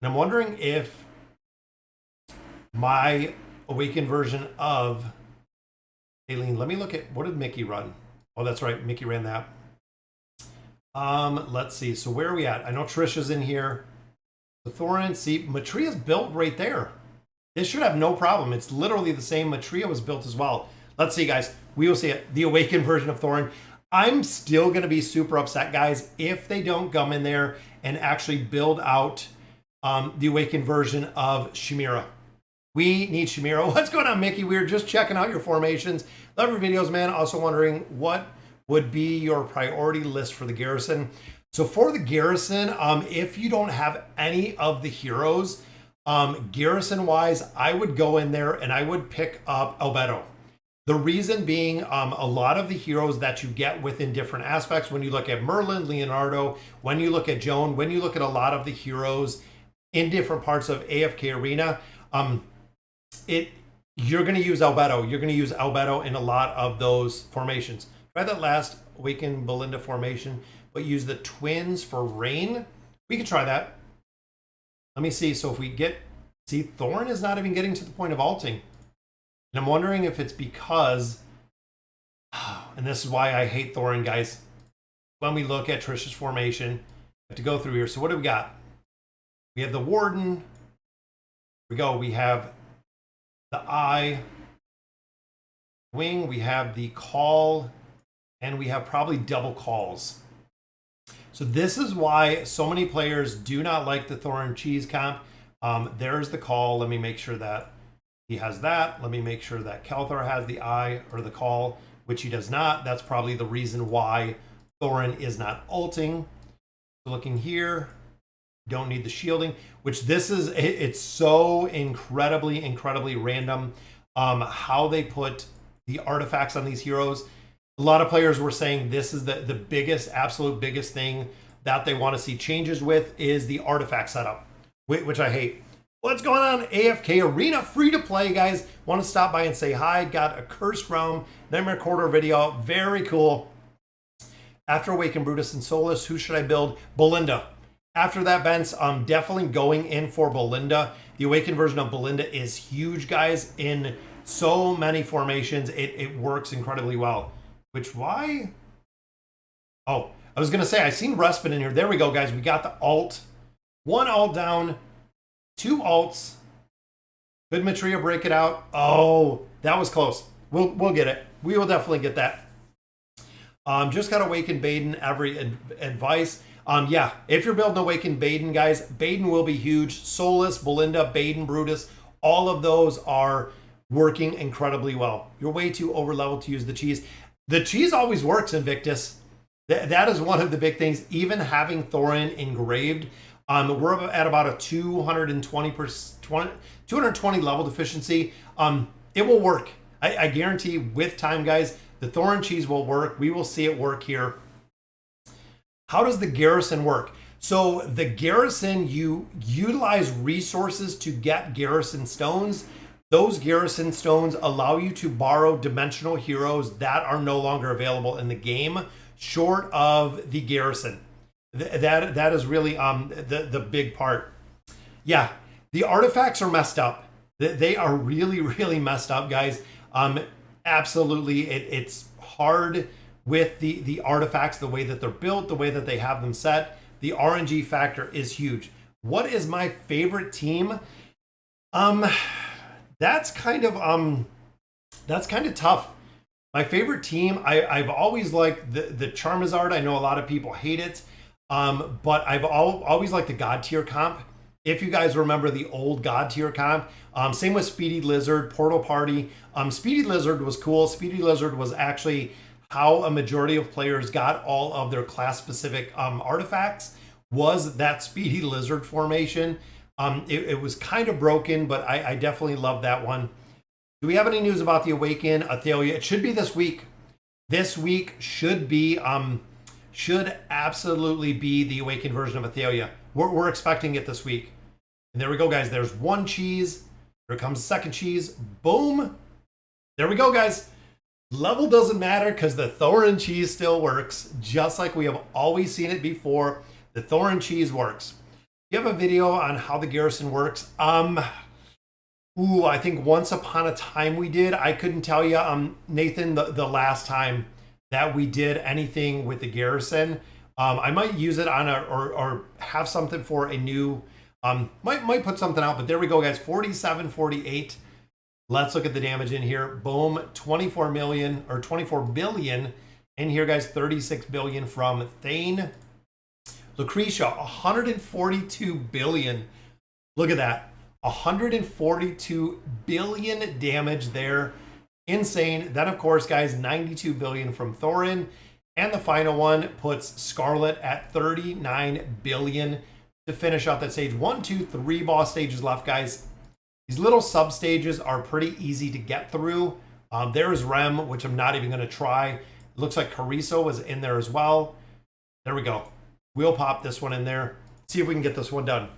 And I'm wondering if my awakened version of Aileen, let me look at, what did Mickey run? Oh, that's right, Mickey ran that. Let's see, so where are we at? I know Trisha's in here. The Thorin, see, Matria's built right there. This should have no problem. It's literally the same. Matria was built as well. Let's see, guys. We will see it. The awakened version of Thorin. I'm still going to be super upset, guys, if they don't come in there and actually build out the awakened version of Chimera. We need Chimera. What's going on, Mickey? We were just checking out your formations. Love your videos, man. Also wondering what would be your priority list for the garrison. So for the garrison, if you don't have any of the heroes, garrison-wise, I would go in there and I would pick up Albedo. The reason being, a lot of the heroes that you get within different aspects, when you look at Merlin, Leonardo, when you look at Joan, when you look at a lot of the heroes in different parts of AFK Arena, you're going to use Albedo. You're going to use Albedo in a lot of those formations. Try that last Awakened Belinda formation, but use the twins for rain. We could try that. Let me see. So if we get, see, Thorin is not even getting to the point of alting. And I'm wondering if it's because, and this is why I hate Thorin, guys. When we look at Trisha's formation, we have to go through here. So what do we got? We have the Warden. Here we go. We have the Eye, Wing. We have the Call, and we have probably double calls. So this is why so many players do not like the Thorin cheese comp. There's the Call. Let me make sure that he has that. Let me make sure that Kelthar has the Eye or the Call, which he does not. That's probably the reason why Thorin is not ulting. Looking here, don't need the shielding, which this is, it's so incredibly random how they put the artifacts on these heroes. A lot of players were saying this is the biggest, absolute biggest thing that they want to see changes with is the artifact setup, which I hate. What's going on? AFK Arena, free to play, guys. Want to stop by and say hi. Got a Cursed Realm Nightmare Quarter video. Very cool. After Awaken Brutus and Solus, who should I build? Belinda. After that, Bence, I'm definitely going in for Belinda. The Awakened version of Belinda is huge, guys, in so many formations. It works incredibly well. Which, why? Oh, I was going to say, I seen Respite in here. There we go, guys. We got the alt. One alt down. Two alts. Could Matria break it out? Oh, that was close. We'll get it. We will definitely get that. Just got Awakened Baden. Every advice. Yeah, if you're building Awakened Baden, guys, Baden will be huge. Solus, Belinda, Baden, Brutus, all of those are working incredibly well. You're way too over-leveled to use the cheese. The cheese always works, Invictus. That is one of the big things. Even having Thorin engraved, we're at about a 220 level deficiency. It will work. I guarantee with time, guys, the Thorin cheese will work. We will see it work here. How does the garrison work? So the garrison, you utilize resources to get garrison stones. Those garrison stones allow you to borrow dimensional heroes that are no longer available in the game, short of the garrison. That is really the big part. Yeah, the artifacts are messed up. They are really, really messed up, guys. Absolutely, it's hard with the artifacts, the way that they're built, the way that they have them set. The RNG factor is huge. What is my favorite team? That's kind of tough. My favorite team, I've always liked the Charizard. I know a lot of people hate it. But I've always liked the God tier comp. If you guys remember the old God tier comp, same with Speedy Lizard, Portal Party. Speedy Lizard was cool. Speedy Lizard was actually how a majority of players got all of their class specific artifacts, was that Speedy Lizard formation. It was kind of broken, but I definitely love that one. Do we have any news about the Awaken Athalia? It should be this week. This week should absolutely be the Awakened version of Athalia. We're expecting it this week. And there we go, guys. There's one cheese. Here comes the second cheese. Boom. There we go, guys. Level doesn't matter because the Thorin cheese still works, just like we have always seen it before. The Thorin cheese works. You have a video on how the garrison works. I think once upon a time we did. I couldn't tell you, Nathan, the last time that we did anything with the garrison. I might use it on or have something for a new, might put something out, but there we go, guys. 4748. Let's look at the damage in here. Boom, 24 million or 24 billion in here, guys. 36 billion from Thane. Lucretia, 142 billion. Look at that. 142 billion damage there. Insane. Then, of course, guys, 92 billion from Thorin. And the final one puts Scarlet at 39 billion to finish out that stage. 1, 2, 3 boss stages left, guys. These little sub stages are pretty easy to get through. There's Rem, which I'm not even going to try. It looks like Cariso was in there as well. There we go. We'll pop this one in there. See if we can get this one done.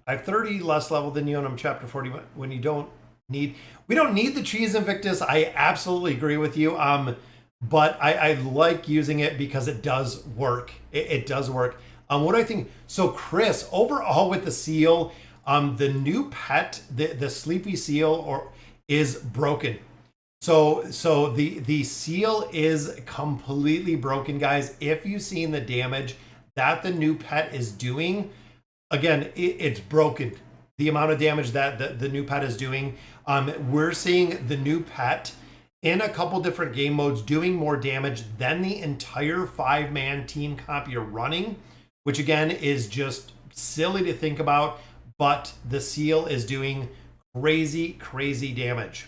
I have 30 less level than you, and I'm chapter 40 when we don't need the cheese, Invictus. I absolutely agree with you. But I like using it because it does work. It does work. What do I think? So Chris, overall with the seal, the new pet, the sleepy seal is broken. So the seal is completely broken, guys. If you've seen the damage that the new pet is doing, again, it's broken. The amount of damage that the new pet is doing. We're seeing the new pet in a couple different game modes doing more damage than the entire 5-man team comp you're running, which again is just silly to think about, but the seal is doing crazy, crazy damage.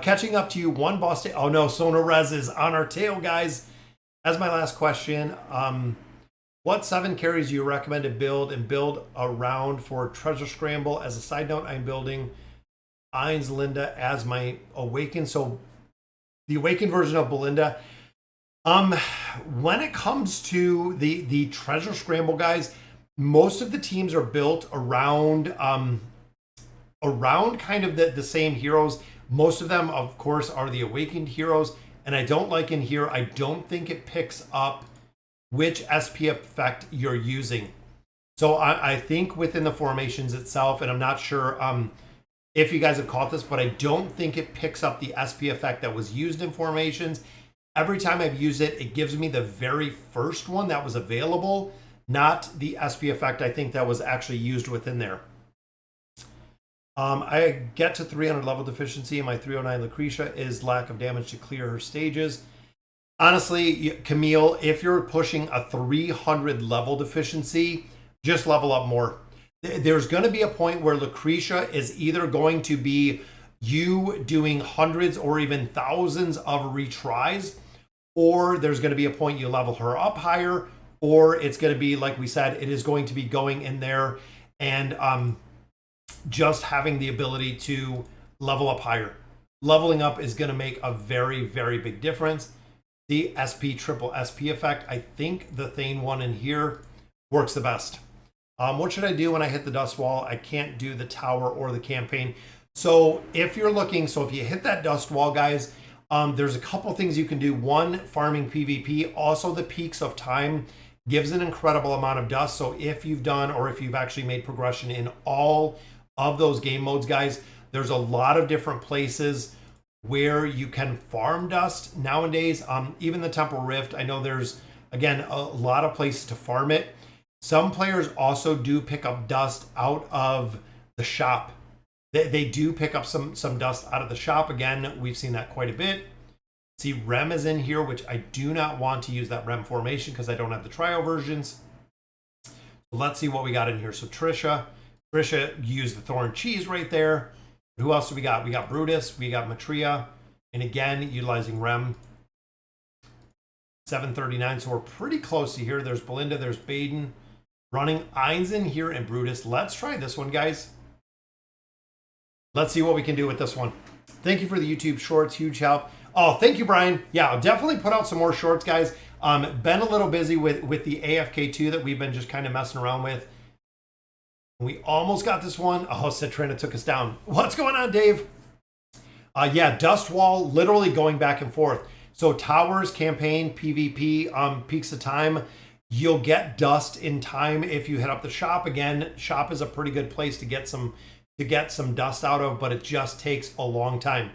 Catching up to you, one boss. Oh no, Sona Rez is on our tail, guys. As my last question, what 7 carries you recommend to build and build around for Treasure Scramble? As a side note, I'm building Ain's Linda as my Awaken. So the Awakened version of Belinda. When it comes to the Treasure Scramble, guys, most of the teams are built around kind of the same heroes. Most of them, of course, are the awakened heroes. And I don't like in here, I don't think it picks up which SP effect you're using. So I think within the formations itself, and I'm not sure if you guys have caught this, but I don't think it picks up the SP effect that was used in formations. Every time I've used it, it gives me the very first one that was available, not the SP effect I think that was actually used within there. I get to 300 level deficiency, and my 309 Lucretia is lack of damage to clear her stages. Honestly, Camille, if you're pushing a 300 level deficiency, just level up more. There's going to be a point where Lucretia is either going to be you doing hundreds or even thousands of retries, or there's going to be a point you level her up higher, or it's going to be, like we said, it is going to be going in there and just having the ability to level up higher. Leveling up is going to make a very, very big difference. The triple SP effect, I think the Thane one in here works the best. What should I do when I hit the dust wall? I can't do the tower or the campaign. So if you're looking, if you hit that dust wall, guys, there's a couple things you can do. One, farming PvP. Also, the peaks of time gives an incredible amount of dust. So if you've done, or if you've actually made progression in all of those game modes, guys, there's a lot of different places where you can farm dust nowadays. Even the Temple Rift, I know there's, again, a lot of places to farm it. Some players also do pick up dust out of the shop. They do pick up some dust out of the shop. Again, we've seen that quite a bit. See, Rem is in here, which I do not want to use that Rem formation because I don't have the trial versions. Let's see what we got in here. So Trisha used the Thorin cheese right there. Who else do we got? We got Brutus, we got Matria, and again, utilizing Rem. 739, so we're pretty close to here. There's Belinda, there's Baden. Running Ainz in here and Brutus. Let's try this one, guys. Let's see what we can do with this one. Thank you for the YouTube shorts, huge help. Oh, thank you, Brian. Yeah, I'll definitely put out some more shorts, guys. Been a little busy with the AFK2 that we've been just kind of messing around with. We almost got this one. Oh, Citrina took us down. What's going on, Dave? Yeah, Dust Wall, literally going back and forth. So towers, campaign, PvP, peaks of time. You'll get dust in time if you hit up the shop. Again, shop is a pretty good place to get some dust out of, but it just takes a long time.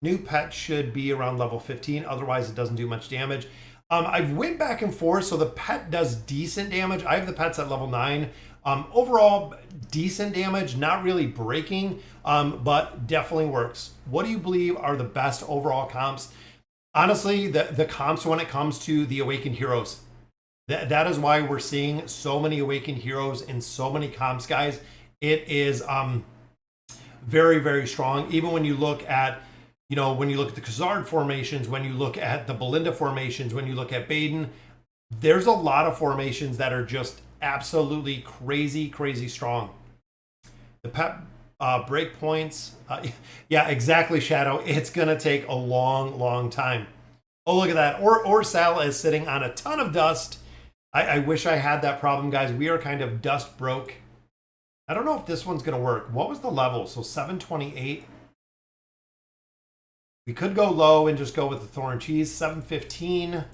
New pet should be around level 15. Otherwise, it doesn't do much damage. I've went back and forth, so the pet does decent damage. I have the pets at level 9. Overall, decent damage, not really breaking, but definitely works. What do you believe are the best overall comps? Honestly, the comps when it comes to the Awakened Heroes. That is why we're seeing so many Awakened Heroes and so many comps, guys. It is very, very strong. Even when you look at, when you look at the Khazard formations, when you look at the Belinda formations, when you look at Baden, there's a lot of formations that are just absolutely crazy, crazy strong. The pet breakpoints, yeah, exactly, Shadow. It's gonna take a long, long time. Oh, look at that. Or Sal is sitting on a ton of dust. I wish I had that problem, guys. We are kind of dust broke. I don't know if this one's gonna work. What was the level? So 728. We could go low and just go with the Thorin cheese. 715.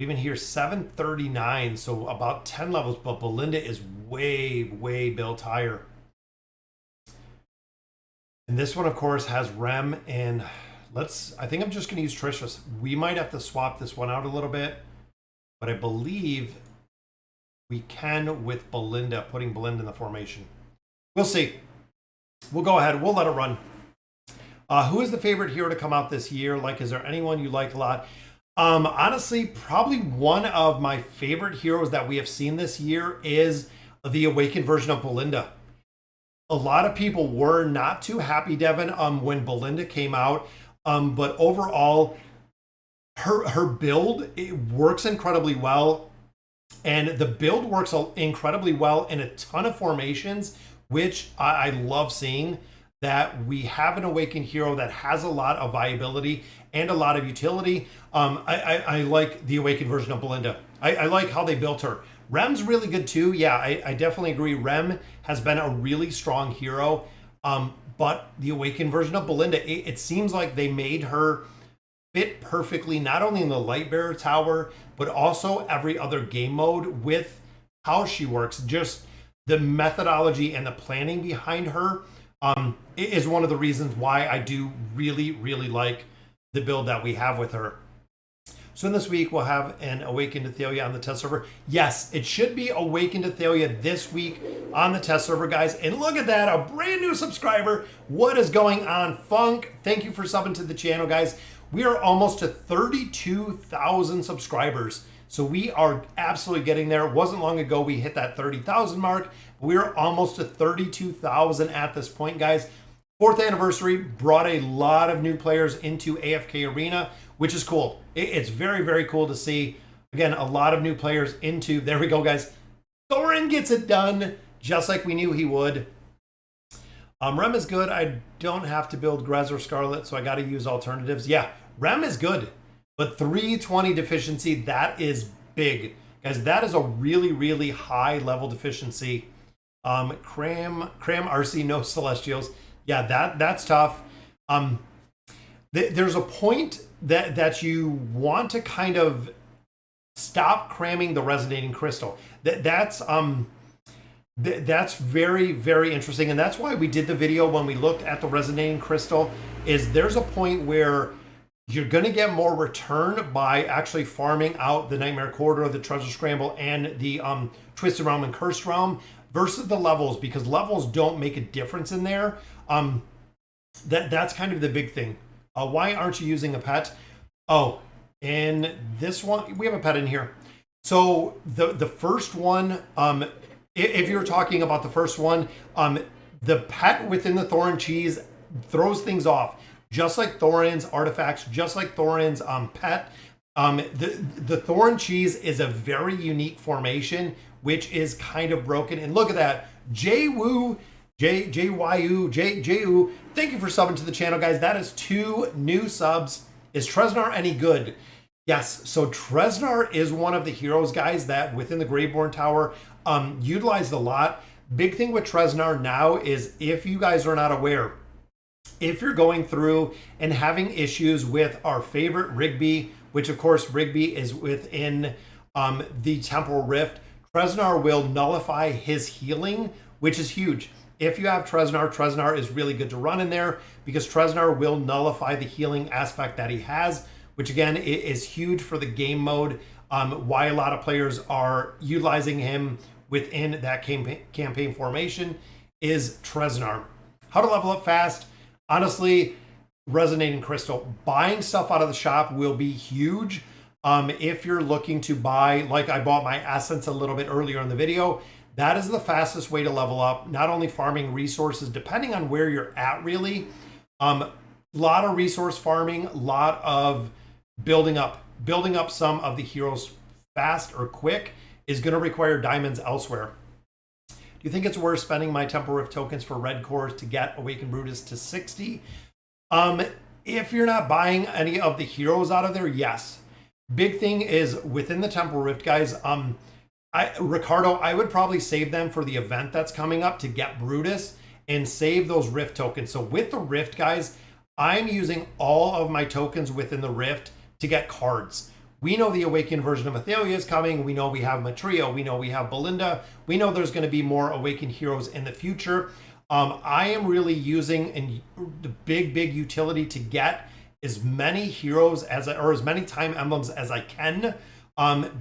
Even here, 739. So about 10 levels, but Belinda is way, way built higher. And this one, of course, has Rem, and I think I'm just going to use Trisha's. We might have to swap this one out a little bit, but I believe we can with Belinda, putting Belinda in the formation. We'll see. We'll go ahead. We'll let it run. Who is the favorite hero to come out this year? Like, is there anyone you like a lot? Honestly, probably one of my favorite heroes that we have seen this year is the Awakened version of Belinda. A lot of people were not too happy, Devin, when Belinda came out. But overall, her build, it works incredibly well. And the build works incredibly well in a ton of formations, which I love seeing. that we have an awakened hero that has a lot of viability and a lot of utility. I like the awakened version of Belinda. I like how they built her. Rem's really good too. Yeah, I definitely agree. Rem has been a really strong hero. But the awakened version of Belinda, it seems like they made her fit perfectly, not only in the Lightbearer Tower, but also every other game mode with how she works. Just the methodology and the planning behind her is one of the reasons why I do really, really like the build that we have with her. So in this week, we'll have an Awakened Athalia on the test server. Yes, it should be Awakened Athalia this week on the test server, guys. And look at that, a brand new subscriber. What is going on, Funk? Thank you for subbing to the channel, guys. We are almost to 32,000 subscribers. So we are absolutely getting there. It wasn't long ago we hit that 30,000 mark. We're almost to 32,000 at this point, guys. 4th anniversary brought a lot of new players into AFK Arena, which is cool. It's very, very cool to see. Again, a lot of new players into, there we go, guys. Thorin gets it done, just like we knew he would. Rem is good. I don't have to build Grez or Scarlet, so I got to use alternatives. Yeah, Rem is good, but 320 deficiency, that is big. Guys, that is a really, really high level deficiency. Cram RC, no Celestials. Yeah, that's tough. There's a point that you want to kind of stop cramming the resonating crystal. That's very, very interesting, and that's why we did the video when we looked at the resonating crystal. Is there's a point where you're going to get more return by actually farming out the Nightmare Corridor, the Treasure Scramble, and the Twisted Realm and Cursed Realm versus the levels, because levels don't make a difference in there. That's kind of the big thing. Why aren't you using a pet? Oh, in this one, we have a pet in here. So the first one, if you're talking about the first one, the pet within the Thorin cheese throws things off, just like Thorin's artifacts, just like Thorin's pet. The Thorin cheese is a very unique formation, which is kind of broken. And look at that, J-Woo, J-Y-U, thank you for subbing to the channel, guys. That is 2 new subs. Is Treznar any good? Yes, so Treznar is one of the heroes, guys, that within the Graveborn Tower utilized a lot. Big thing with Treznar now is, if you guys are not aware, if you're going through and having issues with our favorite Rigby, which of course Rigby is within the Temporal Rift, Treznar will nullify his healing, which is huge. If you have Treznar, Treznar is really good to run in there because Treznar will nullify the healing aspect that he has, which again is huge for the game mode. Why a lot of players are utilizing him within that campaign formation is Treznar. How to level up fast? Honestly, Resonating Crystal. Buying stuff out of the shop will be huge. If you're looking to buy, like I bought my Essence a little bit earlier in the video, that is the fastest way to level up. Not only farming resources, depending on where you're at, really. A lot of resource farming, a lot of building up some of the heroes fast or quick is going to require diamonds elsewhere. Do you think it's worth spending my Temporal Rift tokens for red cores to get Awakened Brutus to 60? If you're not buying any of the heroes out of there, yes. Big thing is within the Temporal Rift, guys. Ricardo, I would probably save them for the event that's coming up to get Brutus and save those Rift tokens. So with the Rift, guys, I'm using all of my tokens within the Rift to get cards. We know the Awakened version of Athalia is coming. We know we have Matria. We know we have Belinda. We know there's going to be more Awakened heroes in the future. I am really using the big utility to get as many heroes or as many time emblems as I can,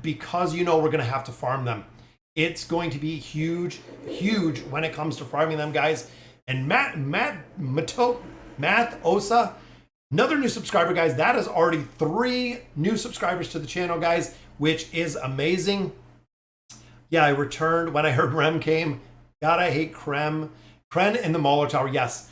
because we're going to have to farm them. It's going to be huge when it comes to farming them, guys. And Math Osa, another new subscriber, guys. That is already 3 new subscribers to the channel, guys, which is amazing. Yeah, I returned when I heard Rem came. God, I hate Kren in the Mauler Tower. Yes,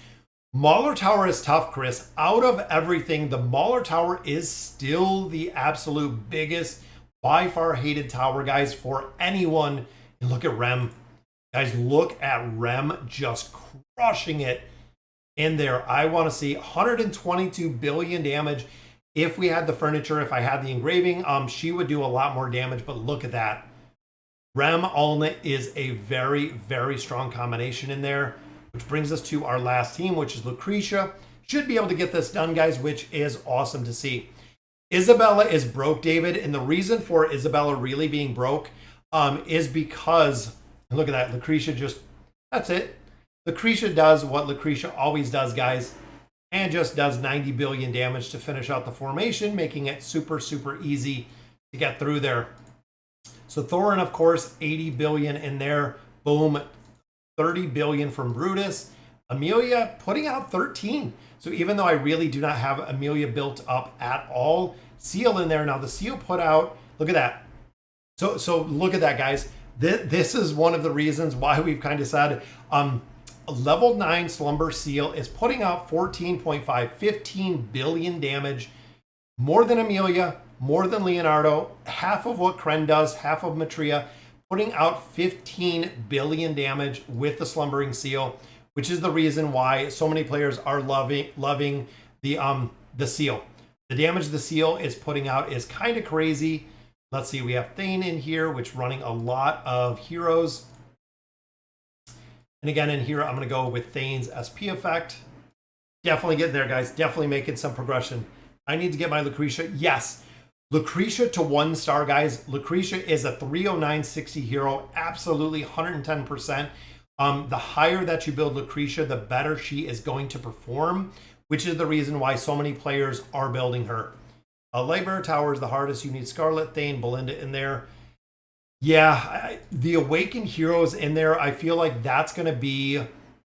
Mauler Tower is tough, Chris. Out of everything, the Mauler Tower is still the absolute biggest, by far hated tower, guys, for anyone. And look at Rem. Guys, look at Rem just crushing it in there. I want to see 122 billion damage. If we had the furniture, if I had the engraving, she would do a lot more damage, but look at that. Rem Alnit is a very, very strong combination in there, which brings us to our last team, which is Lucretia. Should be able to get this done, guys, which is awesome to see. Isabella is broke, David, and the reason for Isabella really being broke is because, look at that, Lucretia just, that's it. Lucretia does what Lucretia always does, guys, and just does 90 billion damage to finish out the formation, making it super, super easy to get through there. So Thorin, of course, 80 billion in there. Boom, 30 billion from Brutus. Amelia putting out 13. So even though I really do not have Amelia built up at all, Seal in there. Now the Seal put out, look at that. So look at that, guys. This is one of the reasons why we've kind of said level 9 Slumber Seal is putting out 14.5, 15 billion damage. More than Amelia, more than Leonardo, half of what Kren does, half of Matria, putting out 15 billion damage with the Slumbering Seal, which is the reason why so many players are loving the Seal. The damage the Seal is putting out is kind of crazy. Let's see, we have Thane in here, which running a lot of heroes. And again, in here, I'm going to go with Thane's SP effect. Definitely getting there, guys. Definitely making some progression. I need to get my Lucretia. Yes, Lucretia to 1 star, guys. Lucretia is a 30960 hero. Absolutely 110%. The higher that you build Lucretia, the better she is going to perform, which is the reason why so many players are building her. Lightbearer Tower is the hardest. You need Scarlet, Thane, Belinda in there. Yeah, the Awakened Heroes in there, I feel like that's going to be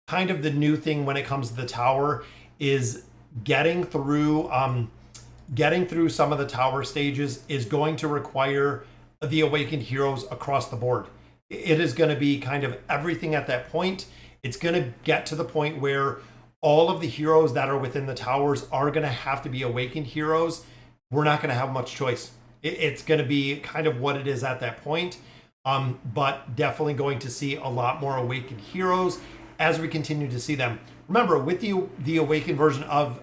kind of the new thing when it comes to the tower, is getting through some of the tower stages is going to require the Awakened Heroes across the board. It is going to be kind of everything at that point. It's going to get to the point where all of the heroes that are within the towers are going to have to be Awakened Heroes. We're not going to have much choice. It's going to be kind of what it is at that point. But definitely going to see a lot more Awakened Heroes as we continue to see them. Remember, with the Awakened version of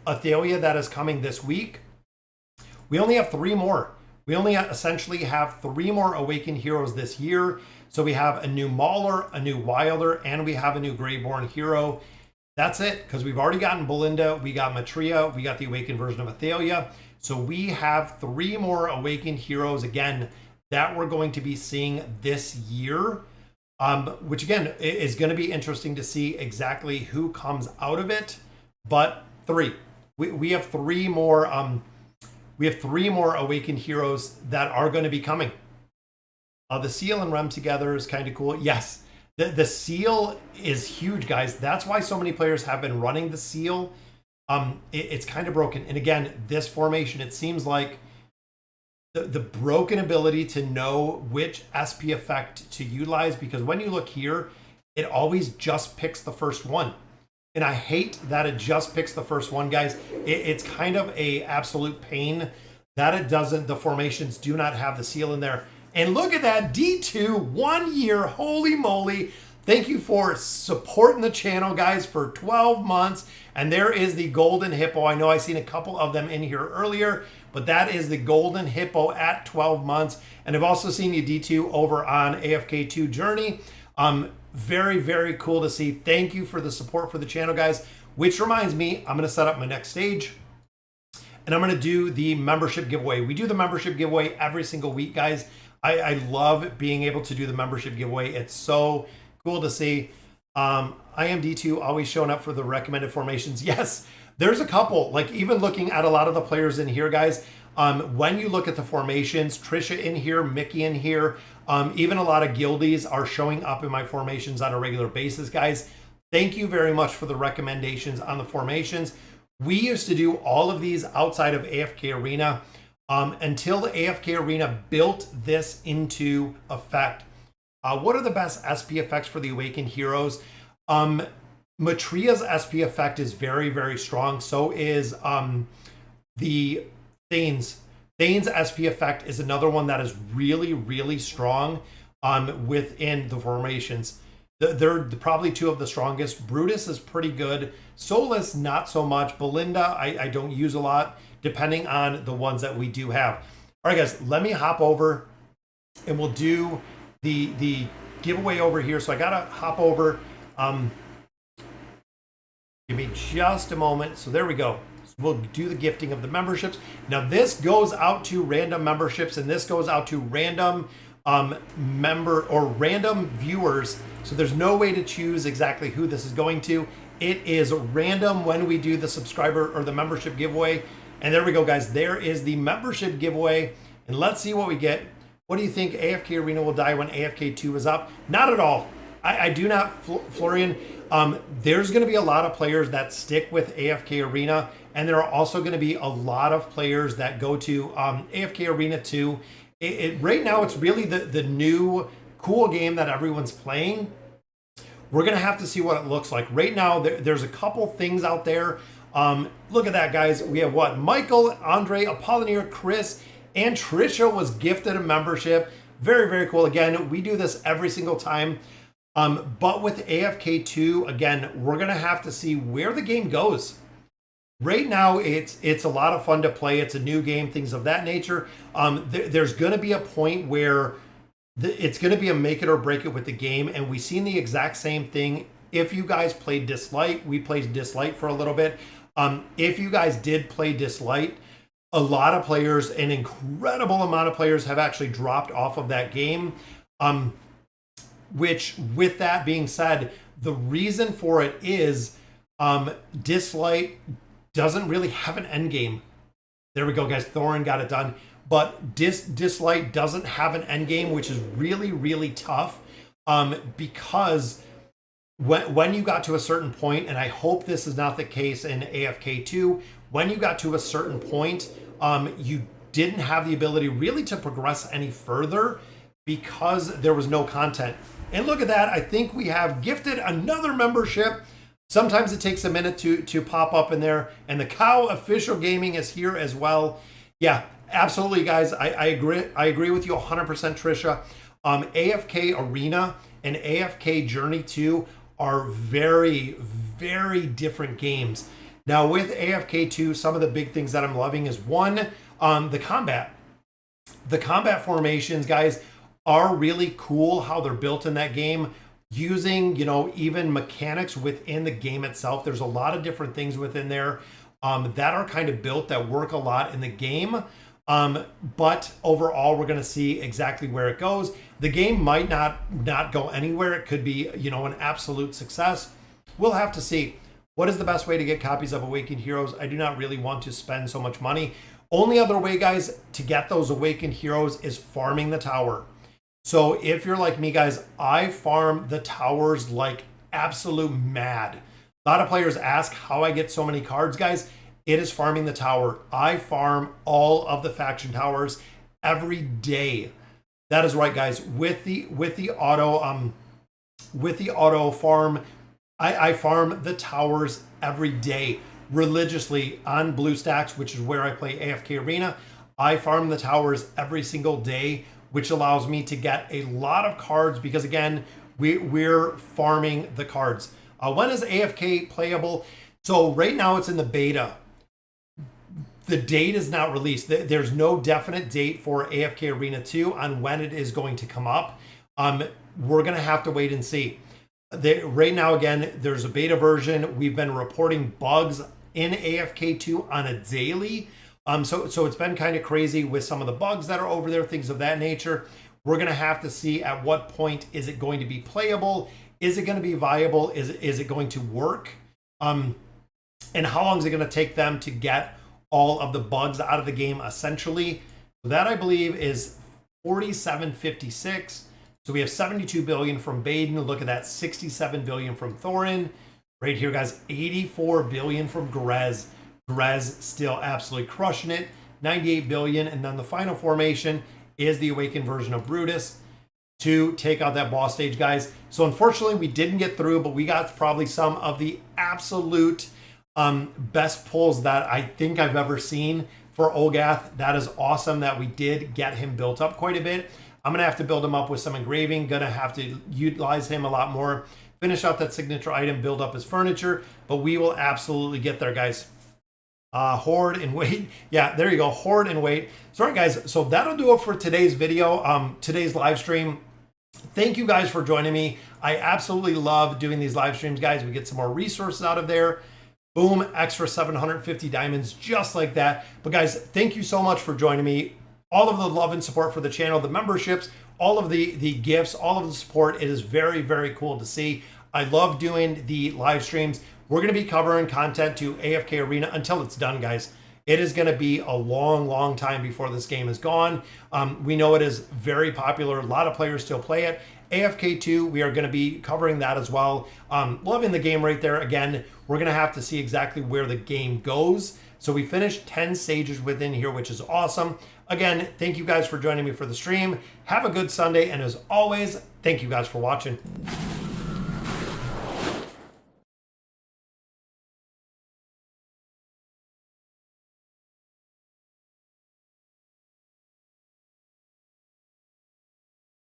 Athalia that is coming this week, we only have 3 more. We only essentially have 3 more Awakened Heroes this year. So we have a new Mauler, a new Wilder, and we have a new Greyborn hero. That's it, because we've already gotten Belinda, we got Matria, we got the Awakened version of Athalia. So we have 3 more Awakened Heroes, again, that we're going to be seeing this year, which again, is going to be interesting to see exactly who comes out of it. But 3. We have 3 more. We have 3 more Awakened Heroes that are going to be coming. The Seal and Rem together is kind of cool. Yes, the Seal is huge, guys. That's why so many players have been running the Seal. It's kind of broken. And again, this formation, it seems like the broken ability to know which SP effect to utilize, because when you look here, it always just picks the first one. And I hate that it just picks the first one, guys. It's kind of a absolute pain that it doesn't. The formations do not have the Seal in there. And look at that, D2, 1 year, holy moly. Thank you for supporting the channel, guys, for 12 months. And there is the Golden Hippo. I know I've seen a couple of them in here earlier, but that is the Golden Hippo at 12 months. And I've also seen you, D2, over on AFK2 Journey. Very, very cool to see. Thank you for the support for the channel, guys. Which reminds me, I'm going to set up my next stage. And I'm going to do the membership giveaway. We do the membership giveaway every single week, guys. I love being able to do the membership giveaway. It's so cool to see. I am D2, always showing up for the recommended formations. Yes, there's a couple. Like, even looking at a lot of the players in here, guys, when you look at the formations, Trisha in here, Mickey in here, even a lot of guildies are showing up in my formations on a regular basis, guys. Thank you very much for the recommendations on the formations. We used to do all of these outside of AFK Arena until AFK Arena built this into effect. What are the best SP effects for the Awakened Heroes? Matria's SP effect is very, very strong. So is the Thane's. Thane's SP effect is another one that is really, really strong within the formations. They're probably two of the strongest. Brutus is pretty good. Solus, not so much. Belinda, I don't use a lot, depending on the ones that we do have. All right, guys, let me hop over and we'll do the giveaway over here. So I gotta hop over. Give me just a moment. So there we go. So we'll do the gifting of the memberships. Now this goes out to random memberships, and this goes out to random member or random viewers. So there's no way to choose exactly who this is going to. It is random when we do the subscriber or the membership giveaway. And there we go, guys. There is the membership giveaway. And let's see what we get. What do you think? AFK Arena will die when AFK 2 is up? Not at all. I do not, Florian. There's going to be a lot of players that stick with AFK Arena. And there are also going to be a lot of players that go to AFK Arena 2. Right now, it's really the new cool game that everyone's playing. We're going to have to see what it looks like. Right now, there's a couple things out there. Look at that, guys. We have what? Michael, Andre, Apollinaire, Chris, and Trisha was gifted a membership. Very, very cool. Again, we do this every single time. But with AFK 2, again, we're going to have to see where the game goes. Right now, it's a lot of fun to play. It's a new game, things of that nature. There's going to be a point where it's going to be a make it or break it with the game. And we've seen the exact same thing. If you guys played Dislight, we played Dislight for a little bit. If you guys did play Dislight, a lot of players, an incredible amount of players have actually dropped off of that game. Which, with that being said, the reason for it is Dislight doesn't really have an end game. There we go, guys. Thorin got it done. But Dislight doesn't have an end game, which is really, really tough because when you got to a certain point, and I hope this is not the case in AFK 2, when you got to a certain point, you didn't have the ability really to progress any further because there was no content. And look at that. I think we have gifted another membership. Sometimes it takes a minute to pop up in there. And the Cow Official Gaming is here as well. Yeah, absolutely, guys. I agree. I agree with you 100%, Trisha. AFK Arena and AFK Journey 2 are very, very different games. Now, with AFK 2, some of the big things that I'm loving is one, the combat. The combat formations, guys, are really cool how they're built in that game. Using, even mechanics within the game itself. There's a lot of different things within there that are kind of built that work a lot in the game. But overall, we're going to see exactly where it goes. The game might not go anywhere. It could be, an absolute success. We'll have to see. What is the best way to get copies of Awakened Heroes? I do not really want to spend so much money. Only other way, guys, to get those Awakened Heroes is farming the tower. So if you're like me, guys, I farm the towers like absolute mad. A lot of players ask how I get so many cards, guys. It is farming the tower. I farm all of the faction towers every day. That is right, guys. With the auto farm, I farm the towers every day religiously on BlueStacks, which is where I play AFK Arena. I farm the towers every single day, which allows me to get a lot of cards because, again, we're farming the cards. When is AFK playable? So right now it's in the beta. The date is not released. There's no definite date for AFK Arena 2 on when it is going to come up. We're going to have to wait and see. Right now, again, there's a beta version. We've been reporting bugs in AFK 2 on a daily. So it's been kind of crazy with some of the bugs that are over there, things of that nature. We're going to have to see at what point is it going to be playable? Is it going to be viable? Is it going to work? And how long is it going to take them to get all of the bugs out of the game, essentially? So that, I believe, is 4756. So we have 72 billion from Baden. Look at that, 67 billion from Thorin. Right here, guys, 84 billion from Grez. Grez still absolutely crushing it, 98 billion. And then the final formation is the Awakened version of Brutus to take out that boss stage, guys. So unfortunately, we didn't get through, but we got probably some of the absolute best pulls that I think I've ever seen for Olgath. That is awesome that we did get him built up quite a bit. I'm going to have to build him up with some engraving, going to have to utilize him a lot more, finish out that signature item, build up his furniture, but we will absolutely get there, guys. Hoard and wait. Yeah, there you go. Hoard and wait. Sorry, guys. So that'll do it for today's video, today's live stream. Thank you guys for joining me. I absolutely love doing these live streams, guys. We get some more resources out of there. Boom, extra 750 diamonds just like that. But guys, thank you so much for joining me. All of the love and support for the channel, the memberships, all of the gifts, all of the support. It is very, very cool to see. I love doing the live streams. We're going to be covering content to AFK Arena until it's done, guys. It is going to be a long, long time before this game is gone. We know it is very popular. A lot of players still play it. AFK 2, we are going to be covering that as well. Loving the game right there. Again, we're going to have to see exactly where the game goes. So we finished 10 stages within here, which is awesome. Again, thank you guys for joining me for the stream. Have a good Sunday. And as always, thank you guys for watching.